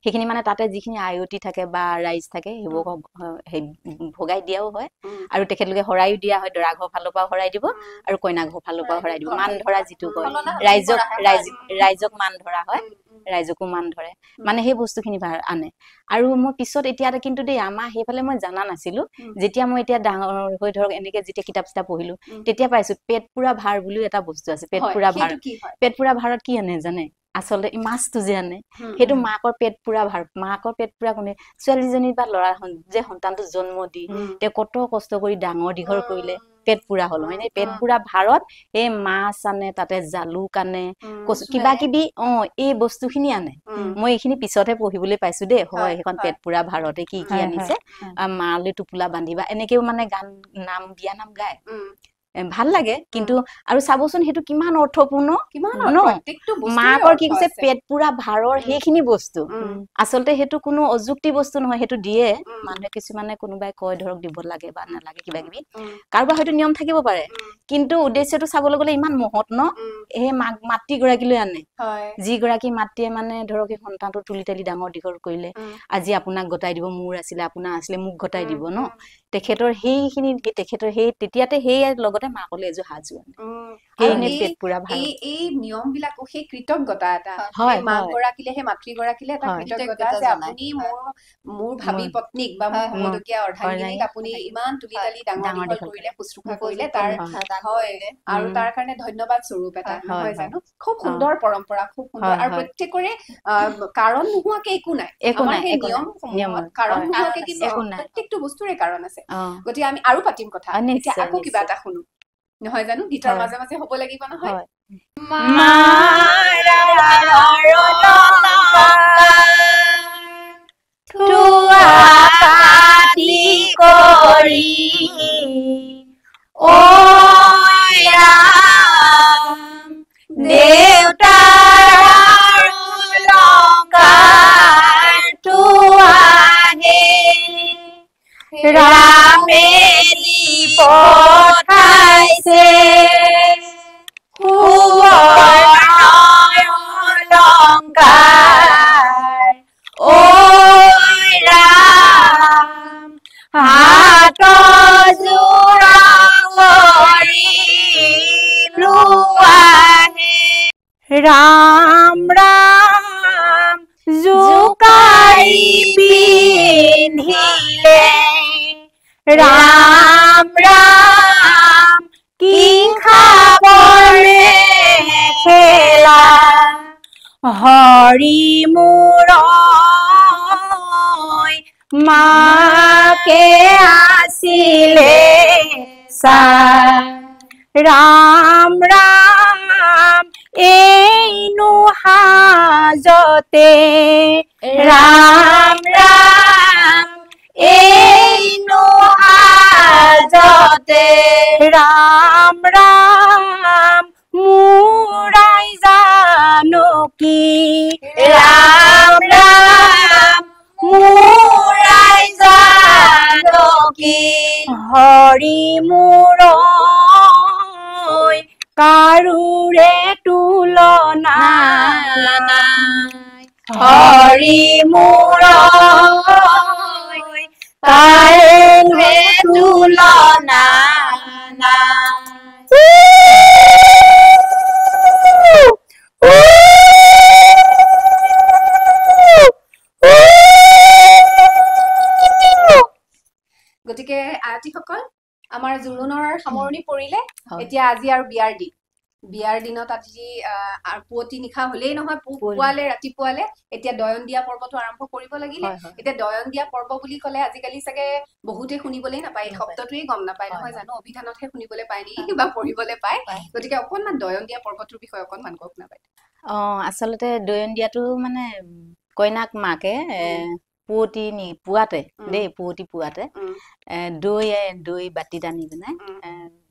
[SPEAKER 3] সেইখিনি মানে তাতে যিখিনি আয়তি থাকে বা ৰাইজ থাকে সেইবোৰক ভগাই দিয়াও হয় আৰু তেখেতলোকে শৰাইও দিয়া হয় দৰা ঘৰ ফালৰ পৰা শৰাই দিব আৰু কইনা ঘৰ ফালৰ পৰা শৰাই দিব মান ধৰা যিটো কয় ৰাইজক মান ধৰা হয় ৰাইজকো মান ধৰে মানে সেই বস্তুখিনি আনে আৰু মই পিছত এতিয়া কিন্তু দেই আমাৰ সেইফালে মই জানা নাছিলো যেতিয়া মই এতিয়া ডাঙৰ হৈ ধৰক এনেকে যেতিয়া কিতাপ চিতাপ পঢ়িলো তেতিয়া পাইছো পেট পুৰা ভাৰ বুলিও এটা বস্তু আছে পেট পুৰা ভাৰ পেট পুৰা ভাৰত কি আনে জানে আচলতে মাছটো যে আনে সেইটো মাকৰ পেট পুৰা ভাৰ মাকৰ পেট পুৰা কোনে ছোৱালীজনী বা ল'ৰা যে সন্তানটো জন্ম দি তেওঁ কত কষ্ট কৰি ডাঙৰ দীঘল কৰিলে পেট পুৰা হল মানে পেট পুৰা ভাৰত এই মাছ আনে তাতে জালুক আনে কিবা কিবি এই বস্তুখিনি আনে মই এইখিনি পিছতহে পঢ়িবলৈ পাইছো দেই হয় সেইখন পেট পুৰা ভাৰতে কি কি আনিছে মালৈ টোপোলা বান্ধিবা এনেকেও মানে গান নাম বিয়া নাম গায় ভাল লাগে কিন্তু আৰু চাবচোন সেইটো কিমান অৰ্থপূৰ্ণ মাকৰ কি কৈছে পেট পুৰা ভাৰৰ সেইখিনি বস্তু আচলতে সেইটো কোনো অযুক্তি বস্তু নহয় সেইটো দিয়ে মানুহে কিছুমানে কোনোবাই কয় ধৰক দিব লাগে বা নালাগে কিবা কিবি কাৰোবাৰ হয়তো নিয়ম থাকিব পাৰে কিন্তু উদ্দেশ্যটো চাবলৈ গলে ইমান মহৎ ন সেই মাতৃগৰাকীলৈ আনে যিগৰাকী মাতৃয়ে মানে ধৰক সেই সন্তানটো তুলি তালি ডাঙৰ দীঘল কৰিলে আজি আপোনাক গতাই দিব মোৰ আছিলে আপোনাৰ আছিলে মোক গতাই দিব ন তেখেতৰ সেইখিনি তেখেতৰ সেই তেতিয়াতে সেই লগতে মাকলে এযোৰ সাজু আনে পেট পুৰা ভাল
[SPEAKER 2] এই নিয়ম বিলাকো সেই কৃতজ্ঞতা এটা মাক গৰাকীলে সেই মাতৃগৰাকীলে এটা কৃতজ্ঞতা যে আপুনি মোৰ ভাবি পত্নীক বা মোৰ সমদকীয়া অৰ্ধাংগিনীক আপুনি ইমান তুলি তালি ডাঙৰ দীঘল কৰিলে শুশ্ৰূষা কৰিলে তাৰ হয় আৰু তাৰ কাৰণে ধন্যবাদ স্বৰূপ এটা নহয় জানো খুব সুন্দৰ পৰম্পৰা খুব সুন্দৰ আৰু প্ৰত্যেকৰে কাৰণ নোহোৱাকে একো নাই আমাৰ সেই নিয়ম কাৰণ নোহোৱাকে কিন্তু প্ৰত্যেকটো বস্তুৰে কাৰণ আছে গতিকে আমি আৰু পাতিম কথা এতিয়া আকৌ কিবা এটা শুনো নহয় জানো গীতৰ মাজে মাজে হ'ব লাগিব নহয়
[SPEAKER 1] ৰামে পঠাইছে অলংকাৰ ঐ ৰাম হাত জোৰা কৰি লোৱাহে ৰাম ৰাম জোকাই পিন্ধিলে ৰাম ৰাম কি খাবৰে খেলা হৰি মোৰ মাকে আছিলে ৰাম ৰাম এইনো সাজতে ৰাম ৰাম এইনো সাজতে ৰাম ৰাম মুৰাই জানো কি ৰাম ৰাম মুৰাই জানো কি হৰি মোৰ কাৰোৰে তুলনা হৰি মোৰ কাৰোৰে তুলনা
[SPEAKER 2] গতিকে আয়তীসকল আমাৰ জোৰোণৰ সামৰণি পৰিলে এতিয়া আজি আৰু বিয়াৰ দিনত আজি পুৱতি নিশা হলেই নহয় পুৱালে ৰাতিপুৱালে এতিয়া দয়ন দিয়া পৰ্বটো আৰম্ভ কৰিব লাগিলে এতিয়া দয়ন দিয়া পৰ্ব বুলি ক'লে আজিকালি চাগে বহুতে শুনিবলৈ নাপায় এই শব্দটোৱে গম নাপায় নহয় জানো অভিধানতহে শুনিবলৈ পায় নেকি বা পঢ়িবলৈ পায় গতিকে অকণমান দয়ন দিয়া পৰ্বটোৰ বিষয়ে অকণমান কওক না বাইদেউ
[SPEAKER 3] আচলতে দয়ন দিয়াটো মানে কইনাক মাকে পুৱাতে দেই পুৱাতে দৈ বাতিত আনি পিনে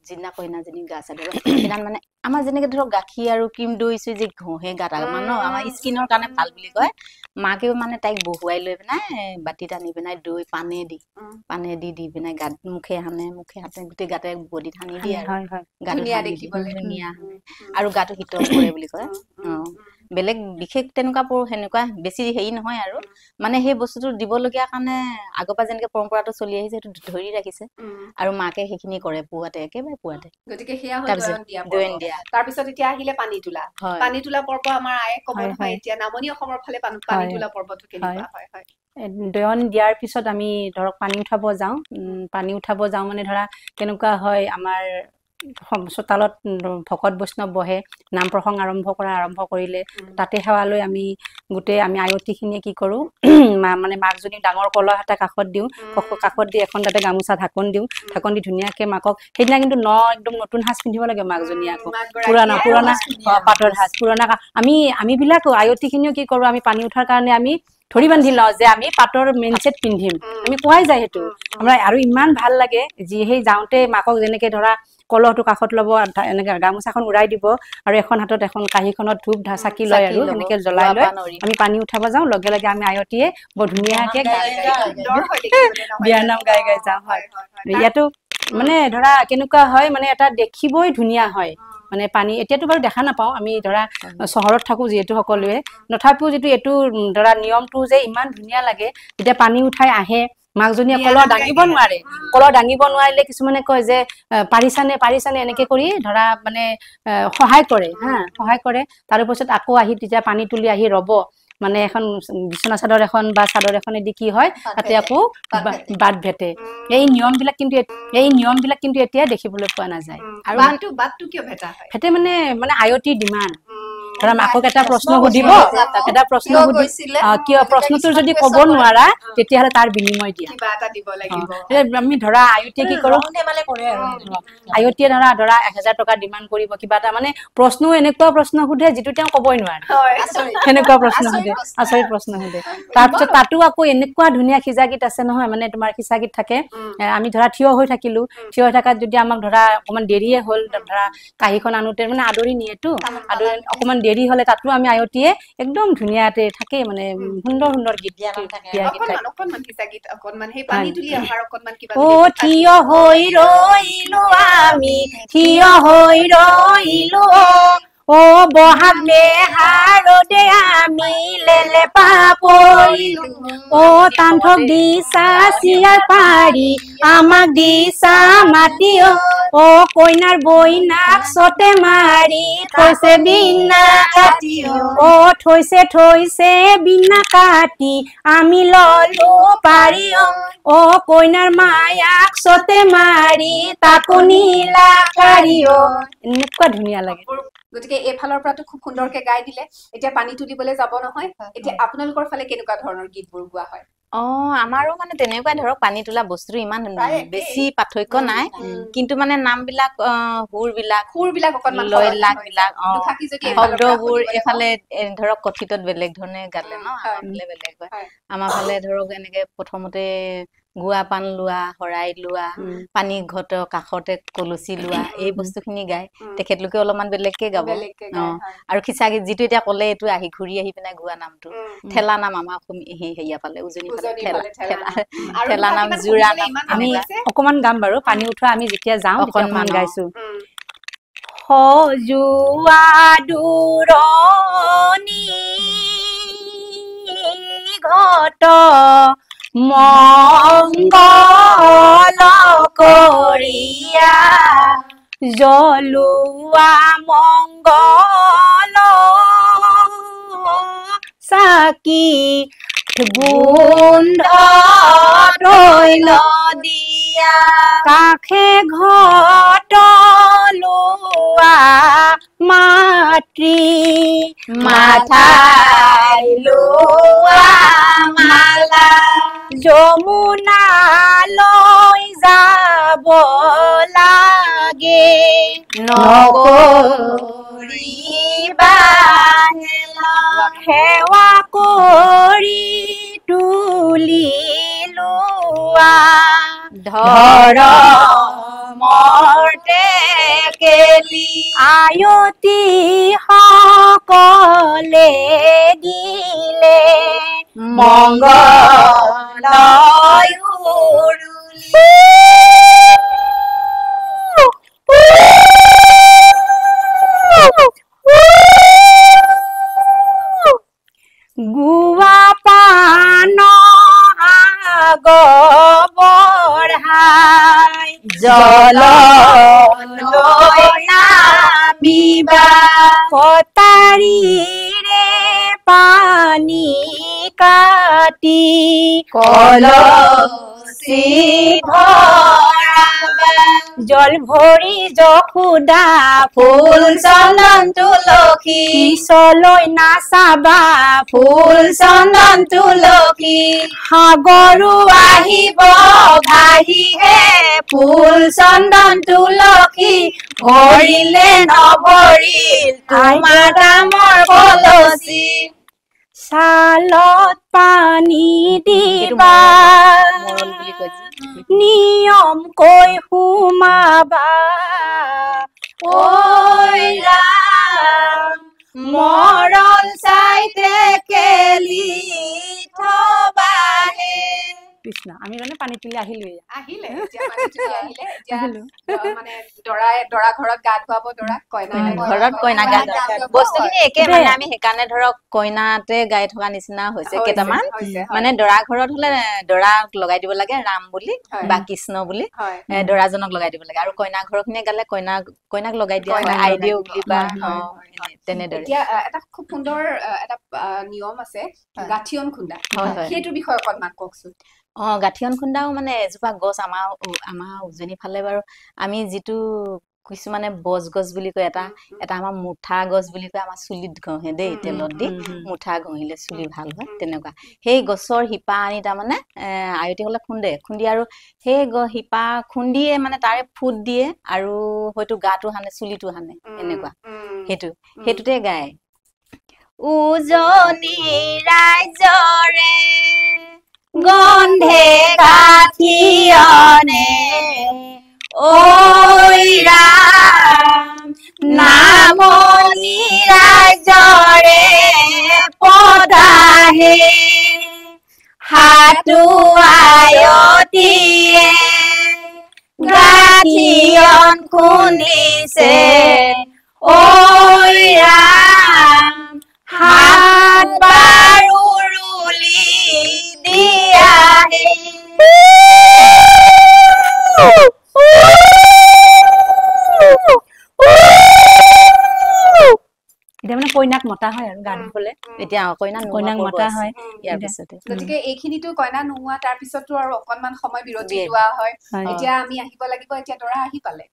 [SPEAKER 3] যিদিনা কইনাজনী গা চা ধুব সেইদিনা মানে আমাৰ যেনেকে ধৰক গাখীৰ আৰু ক্ৰীম দৈ চুই যে ঘঁহে গাত ন আমাৰ স্কিনৰ কাৰণে ভাল বুলি কয় মাকেও মানে তাইক বহুৱাই লৈ পিনাই বাতিত আনি পিনাই দৈ পানে দি পিনাই গাত মুখে হাতে গোটেই গাতে বডিত সানি দিয়ে আৰু গাটো ধুনীয়া আৰু গাটো শীতল কৰে বুলি কয় বেলেগ বিশেষ তেনেকুৱা সেনেকুৱা বেছি হেৰি নহয় আৰু মানে সেই বস্তুটো দিবলগীয়া কাৰণে আগৰ পৰা যেনেকে পৰম্পৰাটো চলি আহিছে সেইটো ধৰি ৰাখিছে আৰু মাকে সেইখিনি কৰে পুৱাতে একেবাৰে পুৱাতে
[SPEAKER 2] গতিকে সেয়া হ'ল
[SPEAKER 3] তাৰপিছত
[SPEAKER 2] দৈন দিয়া তাৰপিছত এতিয়া আহিলে পানী তোলা
[SPEAKER 3] হয়
[SPEAKER 2] পানী তোলা পৰ্ব আমাৰ আয়ে ক'ব
[SPEAKER 1] হয়,
[SPEAKER 2] নহয়
[SPEAKER 1] হয়।
[SPEAKER 2] এতিয়া নামনি অসমৰ ফালে পানী তোলা পৰ্বটো কেনেকুৱা হয় হয়
[SPEAKER 1] দয়ন দিয়াৰ পিছত আমি ধৰক পানী উঠাব যাওঁ পানী উঠাব যাওঁ মানে ধৰা কেনেকুৱা হয় আমাৰ চোতালত ভকত বৈষ্ণৱ বহে নাম প্ৰসংগ আৰম্ভ কৰিলে তাতে সেৱা লৈ আমি গোটেই আমি আয়তীখিনিয়ে কি কৰোঁ মানে মাকজনী ডাঙৰ কলহ এটা কাষত দিওঁ কাষত দি এখন তাতে গামোচা ঢাকন দিওঁ ঢাকন দি ধুনীয়াকে মাকক সেইদিনা কিন্তু একদম নতুন সাজ পিন্ধিব লাগে মাকজনী আকৌ পুৰণা পাটৰ সাজ পুৰণা আমি বিলাকো আয়তীখিনিও কি কৰোঁ আমি পানী উঠাৰ কাৰণে আমি ধৰি বান্ধি লওঁ যে আমি পাটৰ মেইন ছেট পিন্ধিম আমি কোৱাই যায় সেইটো আমাৰ আৰু ইমান ভাল লাগে সেই যাওঁতে মাকক যেনেকে ধৰা কলহটো কাষত ল'ব এনেকে গামোচাখন উৰাই দিব আৰু এখন হাতত এখন কাঁহীখনত ধূপ চাকি লয় আৰু সেনেকে জ্বলাই লৈ আমি পানী উঠাব যাওঁ লগে লগে আমি আয়তীয়ে বৰ ধুনীয়াকে বিয়াৰ নাম গাই যাওঁ হয় ইয়াতো মানে ধৰা কেনেকুৱা হয় মানে এটা দেখিবই ধুনীয়া হয় মানে পানী এতিয়াতো বাৰু দেখা নাপাওঁ আমি ধৰা চহৰত থাকো যিহেতু সকলোৱে তথাপিও যিটো এইটো ধৰা নিয়মটো যে ইমান ধুনীয়া লাগে যেতিয়া পানী উঠাই আহে মাকজনীয়ে কলহ দাঙিব নোৱাৰিলে কিছুমানে কয় যে পাৰিছানে এনেকে কৰি ধৰা মানে সহায় কৰে সহায় কৰে তাৰ পিছত আকৌ আহি তেতিয়া পানী তুলি আহি ৰব মানে এখন বিচনা চাদৰ এখন বা চাদৰ এখনেদি কি হয় তাতে আকৌ বাট ভেটে এই নিয়ম বিলাক কিন্তু এতিয়া দেখিবলৈ পোৱা নাযায় আৰু
[SPEAKER 2] বাটটো কিয় ভেটা হয়
[SPEAKER 1] ভেটে মানে আয়তীৰ ডিমাণ্ড ধৰা মাকক এটা প্ৰশ্ন সুধিব কিয় প্ৰশ্নটোৰ যদি ক'ব নোৱাৰা তেতিয়াহ'লে তাৰ বিনিময় দিয়া
[SPEAKER 2] কিবা এটা দিব লাগিব
[SPEAKER 1] আমি ধৰা আয়তীয়ে কি কৰোঁ আয়তীয়ে ধৰা 1000 টকা ডিমাণ্ড কৰিব কিবা এটা মানে প্ৰশ্নও এনেকুৱা প্ৰশ্ন সোধে যিটো তেওঁ ক'বই নোৱাৰে সেনেকুৱা প্ৰশ্ন সোধে আচৰিত প্ৰশ্ন সোধে তাৰপিছত তাতো আকৌ এনেকুৱা ধুনীয়া খিজা গীত আছে নহয় মানে তোমাৰ খিচা গীত থাকে আমি ধৰা থিয় হৈ থাকিলো থিয় হৈ থকাত যদি আমাক ধৰা অকমান দেৰিয়ে হ'ল ধৰা কাঁহীখন আনোতে মানে আদৰি নিয়েতো অকমান দেৰি হলে তাতো আমি আয়তীয়ে একদম ধুনীয়াতে থাকে মানে সুন্দৰ গীত
[SPEAKER 2] অ
[SPEAKER 1] থিয় হৈ ৰৈলো আমি থিয় হৈ ৰৈলো ও বহাগ বেহাৰতে আমি লেলে পাপৰিলো ও তান্থক দিছা চিয়াৰ পাৰি আমাক দিছা মাতি ও কইনাৰ বইনাক চতে মাৰি থৈছে বিনা কাটি ও থৈছে বিনা কাটি আমি ললো পাৰি ও কইনাৰ মায়াক চতে মাৰি তাকো নীলা কাৰি এনেকুৱা ধুনীয়া লাগে
[SPEAKER 2] গতিকে এইফালৰ পৰাটো খুব সুন্দৰকে গাই দিলে এতিয়া পানী তুলিবলৈ যাব নহয় এতিয়া আপোনালোকৰ ফালে কেনেকুৱা ধৰণৰ গীতবোৰ গোৱা হয়
[SPEAKER 3] আমাৰো মানে তেনেকুৱাই ধৰক পানী তোলা বস্তুটো ইমান বেছি পাৰ্থক্য নাই কিন্তু মানে নাম বিলাক সুৰ বিলাক
[SPEAKER 2] অকনমান
[SPEAKER 3] লয়লাক বিলাক শব্দবোৰ এইফালে ধৰক কথিতত বেলেগ ধৰণে গালে ন আমাৰ ফালে বেলেগ হয় আমাৰ ফালে ধৰক এনেকে প্ৰথমতে গুৱা পান লোৱা শৰাই লোৱা পানী ঘটৰ কাষতে কলচি লোৱা এই বস্তুখিনি গায় তেখেতলোকে অলপমান বেলেগকে গাব আৰু খিচা গীত যিটো এতিয়া ক'লে এইটো ঘূৰি আহি পিনে গোৱা নামটো ঠেলা নাম আমাৰ হেৰিয়া পালে উজনি ঠেলা নাম জোৰা নাম
[SPEAKER 1] আমি অকমান গাম বাৰু পানী উঠোৱা আমি যেতিয়া যাওঁ অকনমান গাইছো সজোৱা দূৰণি ঘট মংগল কৰিয়া জ্বলোৱা মংগল চাকি গোন্ধ তৈল দিয়া কাষে ঘট লোৱা মাতৃ মাথাই লোৱা মালা যমুনালৈ যাব লাগে নকৰিবা সেৱা কৰি তুলি লোৱা ধৰমৰ কেলি আয়তী সকলে দিলে মংগল
[SPEAKER 3] তললৈ নামিবা
[SPEAKER 1] কটাৰীৰে পানী কাটি
[SPEAKER 3] কলচি ভৰাবা
[SPEAKER 1] জল ভৰি যশোদা
[SPEAKER 3] ফুল চন্দন তুলসী
[SPEAKER 1] পিছলৈ নাচাবা
[SPEAKER 3] ফুল চন্দন তুলসী
[SPEAKER 1] সাগৰো
[SPEAKER 3] আহিব ভাহিহে ফুল চন্দন তুলসী ভৰিলে নভৰিল তোমাৰ দামৰ কলচি
[SPEAKER 1] ছালত পানী দিবা নিয়মকৈ সোমাবা
[SPEAKER 3] ঐ ৰাম মৰণ চাইতে কেলি থবাহে
[SPEAKER 1] কৃষ্ণ আমি মানে পানী তুলি আহিলোৱে
[SPEAKER 2] আহিলে এতিয়া মানে তুলি আহিলে এতিয়া মানে দৰা ঘৰত গা ধুৱাব দৰাক কইনা
[SPEAKER 3] ঘৰত কইনা গা বস্তুখিনি একে মানে আমি সেইকাৰণে ধৰক কইনাতে গাই থকা নিচিনা হৈছে কেইটামান মানে দৰা ঘৰত হলে দৰাক লগাই দিব লাগে ৰাম বুলি বা কৃষ্ণ বুলি দৰাজনক লগাই দিব লাগে আৰু কইনা ঘৰখিনিয়ে গালে কইনাক লগাই দিয়া হয় আইডিও বুলি বা তেনেদৰে
[SPEAKER 2] এতিয়া এটা খুব সুন্দৰ এটা নিয়ম আছে গাঠিয়ন খুন্দা সেইটো বিষয়ে অকণমান কওকচোন
[SPEAKER 3] গাঠিয়ন খুন্দাও মানে এজোপা গছ আমাৰ উজনি ফালে বাৰু আমি যিটো কিছুমানে বজ গছ বুলি কয় এটা আমাৰ মুঠা গছ বুলি কয় আমাৰ চুলিত ঘঁহে দেই তেলত দি মুঠা ঘঁহিলে চুলি ভাল হয় তেনেকুৱা সেই গছৰ শিপা আনি তাৰমানে আয়তীসকলে খুন্দি আৰু সেই শিপা খুন্দিয়ে মানে তাৰে ফুট দিয়ে আৰু হয়তো গাটো সানে চুলিটো সানে এনেকুৱা সেইটোতে গায় উজনি ৰাইজৰে গন্ধে গাঠিয়নে ঐ ৰাম নামনি ৰাইজৰে পদাহে হাতু আয়তীয়ে গাঠিয়ন খুন্দিছে ঐ ৰাম হাত বাৰু ৰুলি দিয়াহে
[SPEAKER 1] এতিয়া মানে কইনাক মতা হয় আৰু গা ধুবলৈ
[SPEAKER 3] এতিয়া
[SPEAKER 1] কইনাক মতা হয়
[SPEAKER 3] ইয়াৰ পিছতে
[SPEAKER 2] গতিকে এইখিনিতো কইনা নোহোৱা তাৰ পিছতো আৰু অকনমান সময় বিৰতি লোৱা হয় এতিয়া আমি আহিব লাগিব এতিয়া দৰা আহি পালে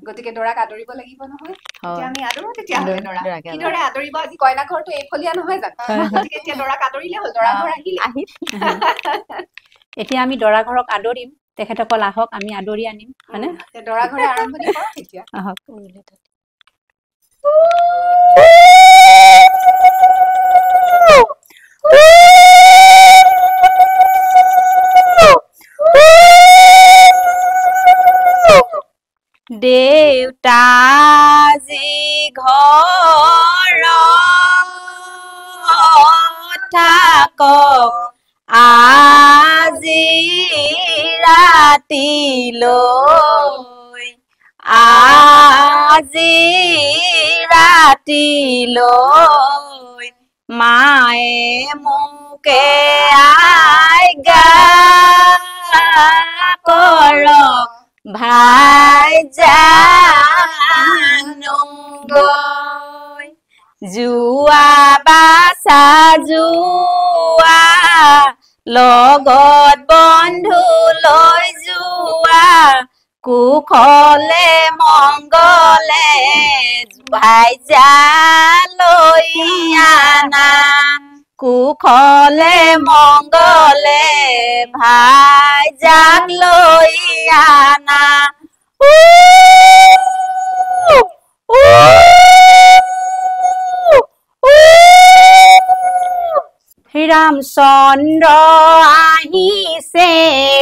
[SPEAKER 2] গতিকে দৰাক আদৰিব লাগিব নহয় এতিয়া আমি আদৰো তেতিয়াহ'লে দৰা কিদৰে আদৰিব আজি কইনা ঘৰটো এইফলীয়া নহয় জানো গতিকে এতিয়া দৰাক আদৰিলে হ'ল দৰা ঘৰ আহিলে
[SPEAKER 1] এতিয়া আমি দৰা ঘৰক আদৰিম তেখেতসকল আহক আমি আদৰি আনিম হয়নে
[SPEAKER 2] দৰা ঘৰে আৰম্ভণি কৰক এতিয়া
[SPEAKER 1] আহক
[SPEAKER 3] দেউতা যি ঘৰত থাকক আজি ৰাতিলৈ মায়ে মোকে আজ্ঞা কৰক ভাই জানুগৈ জুৱা বাছা জুৱা লগত বন্ধু লৈ যোৱা কুশলে মংগলে ভাই লৈ আনা কুশলে মংগলে ভাই যাক লৈ আনা
[SPEAKER 1] ৰামচন্দ্ৰ আহিছে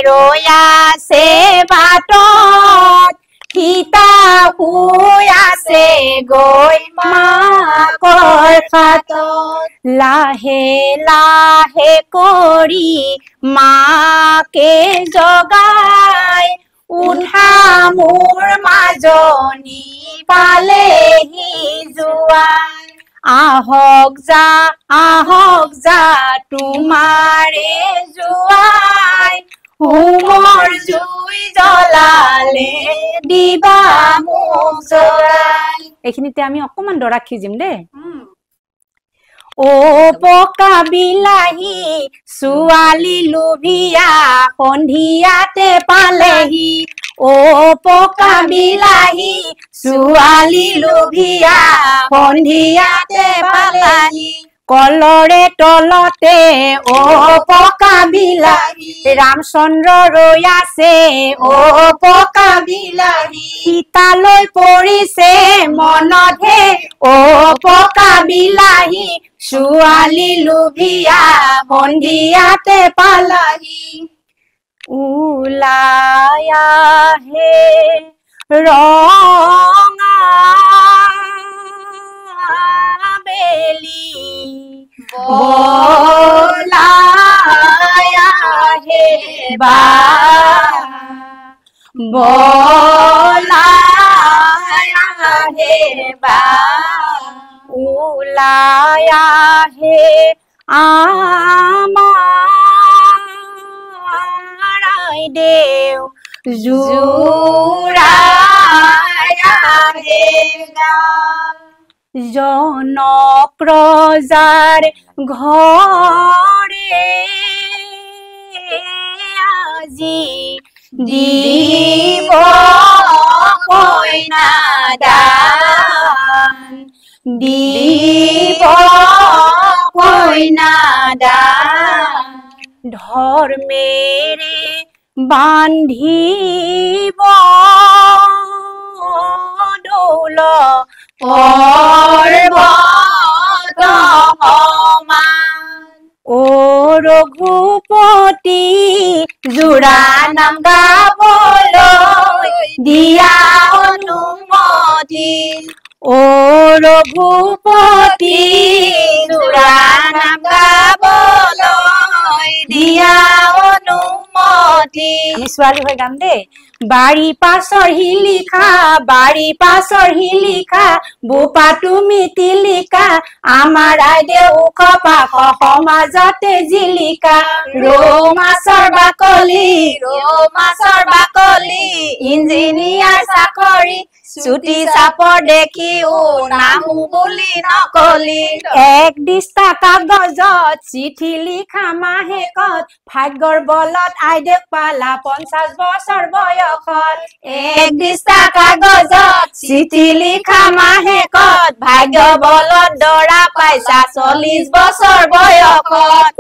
[SPEAKER 1] ৰৈয়াছে বাটত সীতা শুই আছে গৈ মাকৰ খাটত লাহে লাহে কৰি মাকে জগাই উঠা মোৰ মাজনী পালেহি যোৱাই আহক যা তোমাৰে জোৱাই হোমৰ জুই
[SPEAKER 3] জ্বলালে দিবা মোক জ্বলাই।
[SPEAKER 1] এইখিনিতে আমি অকমান দৰাক খিজিম দেই।
[SPEAKER 2] উম,
[SPEAKER 1] ও পকা বিলাহী ছোৱালী লোভিয়া সন্ধিয়াতে পালেহি। ও পকা বিলাহী ছোৱালী লোভিয়া সন্ধিয়াতে পালেহি। কলৰে তলতে ও পকা বিলাহী ৰামচন্দ্ৰ ৰৈ আছে। ও পকা বিলাহী সীতালৈ পৰিছে মনতহে। ও পকা বিলাহী ছোৱালী লোভিয়া সন্ধিয়াতে পালাহি। ওলাই আহে ৰঙা বেলি বলাই আহে বা বলাই আহে বা ওলাই আহে আমাৰ আইদেউ জোৰাই আহে জনক ৰজাৰ ঘৰে আজি দিব কইনা দান। দিব কইনা দান ধৰ্মেৰে বান্ধিব দৌল পৰ্বত সমান। ও ৰঘুপতি জোৰা নাম গাবলৈ দিয়া অনুমতি। ও ৰঘুপতি জোৰা নাম গাবলৈ দিয়া অনুমতি। আমি ছোৱালী হৈ গাম দেই। বাৰী পাছৰ শিলিখা বাৰী পাছৰ শিলিখা বোপা তুমি তিলিকা আমাৰ আইদেউ ওখ পাখ সমাজতে জিলিকা। ৰৌ মাছৰ বাকলি ইঞ্জিনিয়াৰ চাকৰি চুটি চাপৰ দেখিও নামো বুলি নকলি। এক দিস্তা কাগজত চিঠি লিখা মাহেকত ভাগ্যৰ বলত আইদেউক পালা 50 বছৰ বয়সত। এক দিস্তা কাগজত চিঠি লিখা মাহেকত ভাগ্য বলত দৰা পাইছা 40 বছৰ বয়সত।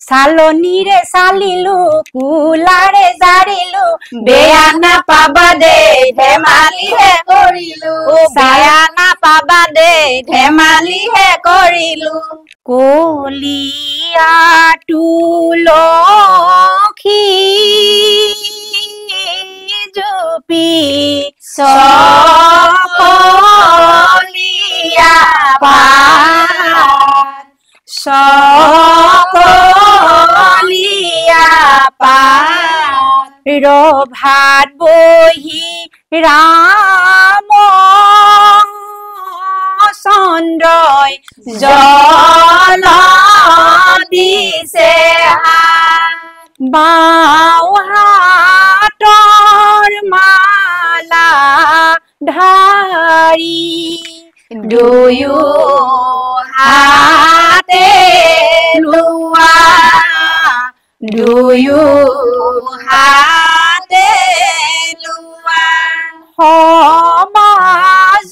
[SPEAKER 1] চালনীৰে চালিলো কুলাৰে জাৰিলো বেয়া নাপাবা দেই ধেমালিহে কৰিলো। বেয়া নাপাবা দেই ধেমালিহে কৰিলো। কলিয়া তুলসী জুপি সকলিয়া পাত সকলিয়া পাত ৰভাত বহি ৰাম চন্দ্ৰই জল দিছে বাওঁ হাতৰ মালা ধাৰি দুয়ো হাতে লোৱা দুয়ো হাতে লোৱা সমাজ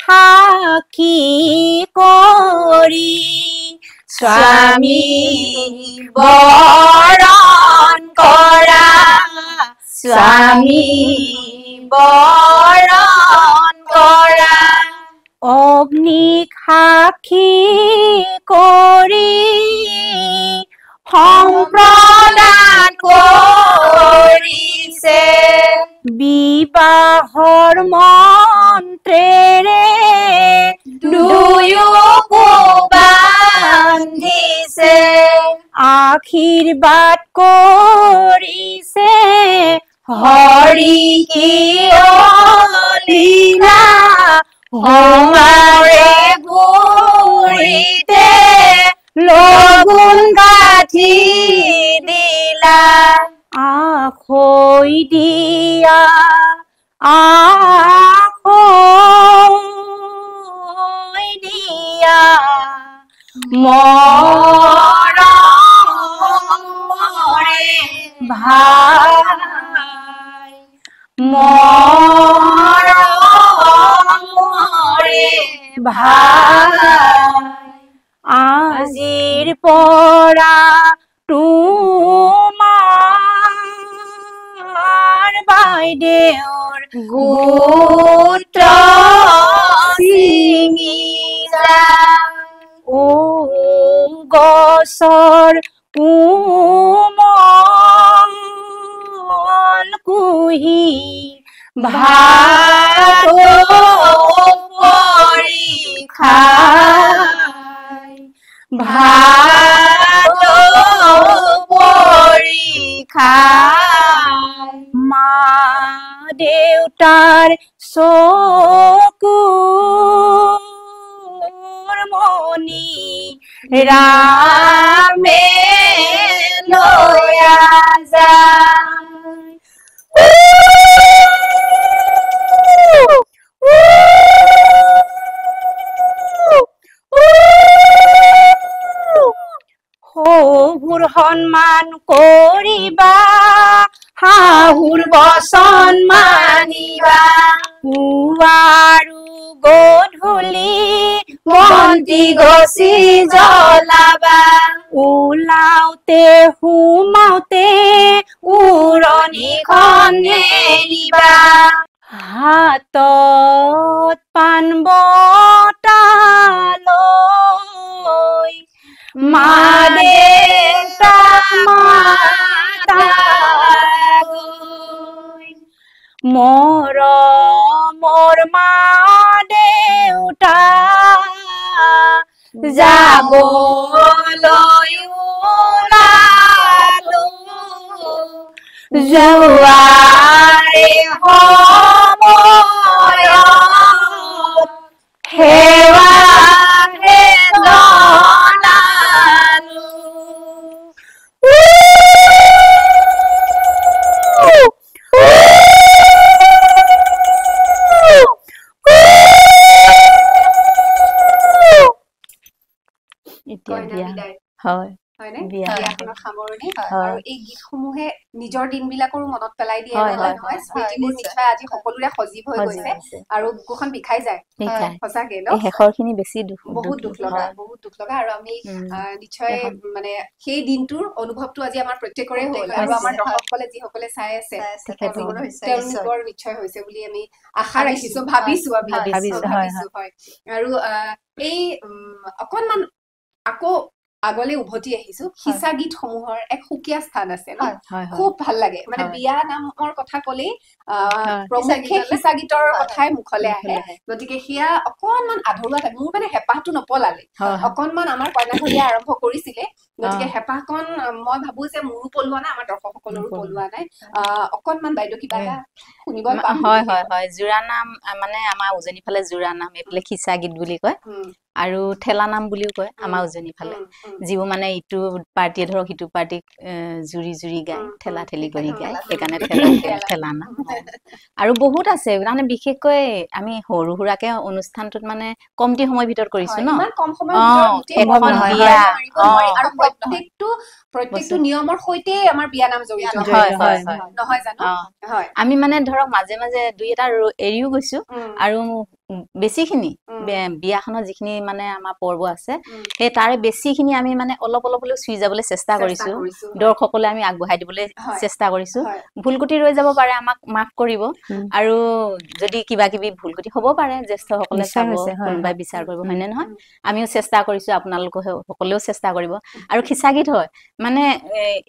[SPEAKER 1] সাক্ষী কৰি স্বামী বৰণ কৰা স্বামী বৰণ কৰা অগ্নিক সাক্ষী কৰি সম্প্ৰদান কৰিছে বিবাহৰ মন্ত্ৰেৰে দুয়োকো বান্ধিছে আশীৰ্বাদ কৰিছে হৰি কি লীলা হোমাৰে
[SPEAKER 3] লগুণ গাঠি দিলা আখৈ দিয়া আখৈ দিয়া মৰমৰে ভাই মৰমৰে ভাই আজিৰ পৰা তোমাৰ বাইদেউৰ গোত্ৰ ছিঙি যায় ও গছৰ কোমল কুহি ভাত পৰীক্ষাই ভাত পৰীক্ষাই মা দেউতাৰ চকুৰ মণি ৰামে লৈয়া যায় শহুৰ সন্মান কৰিবা শাহুৰ বচন মানিবা পুৱাৰু গধূলি বন্তি গছি জ্বলাবা ওলাওতে সোমাওতে উৰণিখন এৰিবা হাতত পাণ বঁটা লৈ মা দেউতা মাতা গৈ মৰমৰ মা দেউতা যাবলৈ ওলালো যোৱাৰে সময়ত সেৱাৰে জনালো
[SPEAKER 2] কইনা বিদায়
[SPEAKER 3] হয়
[SPEAKER 2] হয়নে
[SPEAKER 3] বিয়া
[SPEAKER 2] বিয়াখনৰ সামৰণি
[SPEAKER 3] হয়।
[SPEAKER 2] আৰু এই গীতসমূহে নিজৰ দিনবিলাকৰো মনত পেলাই দিয়ে
[SPEAKER 3] হয়,
[SPEAKER 2] নহয়
[SPEAKER 3] হয়,
[SPEAKER 2] নহয়
[SPEAKER 3] হয়,
[SPEAKER 2] স্মৃতিবোৰ
[SPEAKER 4] নিশ্চয়।
[SPEAKER 2] নিশ্চয় আজি সকলোৰে সজীৱ হৈ গৈছে আৰু বুকুখন বিষাই যায় সঁচাকে ন
[SPEAKER 3] এই শেষৰ খিনি বেছি
[SPEAKER 2] বহুত দুখ লগা
[SPEAKER 3] হয়।
[SPEAKER 2] বহুত দুখ লগা আৰু আমি
[SPEAKER 3] উম।
[SPEAKER 2] নিশ্চয়
[SPEAKER 3] এখন-
[SPEAKER 2] মানে সেই দিনটোৰ অনুভৱটো আজি আমাৰ প্ৰত্যেকৰে হ'ল
[SPEAKER 4] প্ৰত্যেকৰে
[SPEAKER 2] আৰু আমাৰ
[SPEAKER 4] হৈছে, হয়।
[SPEAKER 2] দৰ্শকসকলে যিসকলে চাই আছে
[SPEAKER 4] তেওঁলোকৰো হৈছে, নিশ্চয়।
[SPEAKER 2] তেওঁলোকৰ নিশ্চয় হৈছে বুলি আমি আশা
[SPEAKER 4] ভাবিছো,
[SPEAKER 2] ৰাখিছো ভাবিছো আমি
[SPEAKER 3] ভাবিছো,
[SPEAKER 2] ভাবিছো হয় আৰু এই অকনমান আকৌ আগলৈ উভতি আহিছো সিঁচা গীতসমূহৰ এক সুকীয়া স্থান আছে ন
[SPEAKER 4] হয়,
[SPEAKER 3] হয়, হয়।
[SPEAKER 2] খুব ভাল লাগে মানে
[SPEAKER 3] হয়।
[SPEAKER 2] বিয়া নামৰ কথা ক'লেই
[SPEAKER 3] হয়।
[SPEAKER 2] প্ৰমুখ্যে সিঁচা গীতৰ
[SPEAKER 4] হয়,
[SPEAKER 2] কথাই মুখলে
[SPEAKER 3] মুখলে
[SPEAKER 2] আহে গতিকে সেয়া অকনমান আধৰুৱা টাইপ মোৰ মানে হেঁপাহটো নপলালে
[SPEAKER 3] হয়, হয়।
[SPEAKER 2] অকনমান আমাৰ কইনাঘৰীয়া আৰম্ভ কৰিছিলে গতিকে
[SPEAKER 3] অ।
[SPEAKER 2] হেঁপাহকণ মই ভাবো যে মোৰো পলোৱা নাই আমাৰ দৰ্শকসকলৰো পলোৱা নাই অকনমান বাইদেউ কিবা এটা শুনিব পাম
[SPEAKER 3] হয় হয় হয় জোৰা নাম মানে আমাৰ উজনি ফালে জোৰা নাম এইফালে খিচা গীত বুলি কয় আৰু ঠেলা নাম বুলিও কয় আমাৰ উজনি ফালে যিবোৰ মানে ইটো পাৰ্টিয়ে ধৰক সিটো পাৰ্টিক জুৰি জুৰি গায় ঠেলা ঠেলি কৰি গায় সেইকাৰণে ঠেলা নাম আৰু বহুত আছে মানে বিশেষকৈ আমি সৰু সুৰাকে অনুষ্ঠানটোত মানে কমটি সময়ৰ ভিতৰত কৰিছো ন
[SPEAKER 2] ইমান কম সময়ৰ
[SPEAKER 3] অ
[SPEAKER 2] ভিতৰত গোটেই
[SPEAKER 3] এখন
[SPEAKER 2] বৰ্ণনা
[SPEAKER 3] বিয়া
[SPEAKER 2] মাৰিব নোৱাৰি আৰু প্ৰত্যেকটো নিয়মৰ সৈতে আমাৰ বিয়া নাম জড়িত
[SPEAKER 3] হয় হয় হয়
[SPEAKER 2] নহয় জানো হয়
[SPEAKER 3] আমি মানে ধৰক মাজে মাজে দুই এটা এৰিও গৈছো আৰু বেছিখিনি বিয়াখনৰ যিখিনি মানে আমাৰ পৰ্ব আছে সেই তাৰে বেছিখিনি আমি মানে অলপ অলপ হলেও চুই যাবলৈ চেষ্টা কৰিছো দৰ্শকলৈ আমি আগবঢ়াই দিবলৈ চেষ্টা কৰিছো ভুল কুটি ৰৈ যাব পাৰে আমাক মাফ কৰিব আৰু যদি কিবা কিবি ভুল কুটি হ'ব পাৰে জ্যেষ্ঠসকলে চাব কোনোবাই বিচাৰ কৰিব হয় নে নহয় আমিও চেষ্টা কৰিছো আপোনালোকে সকলেও চেষ্টা কৰিব আৰু খিচা গীত হয় মানে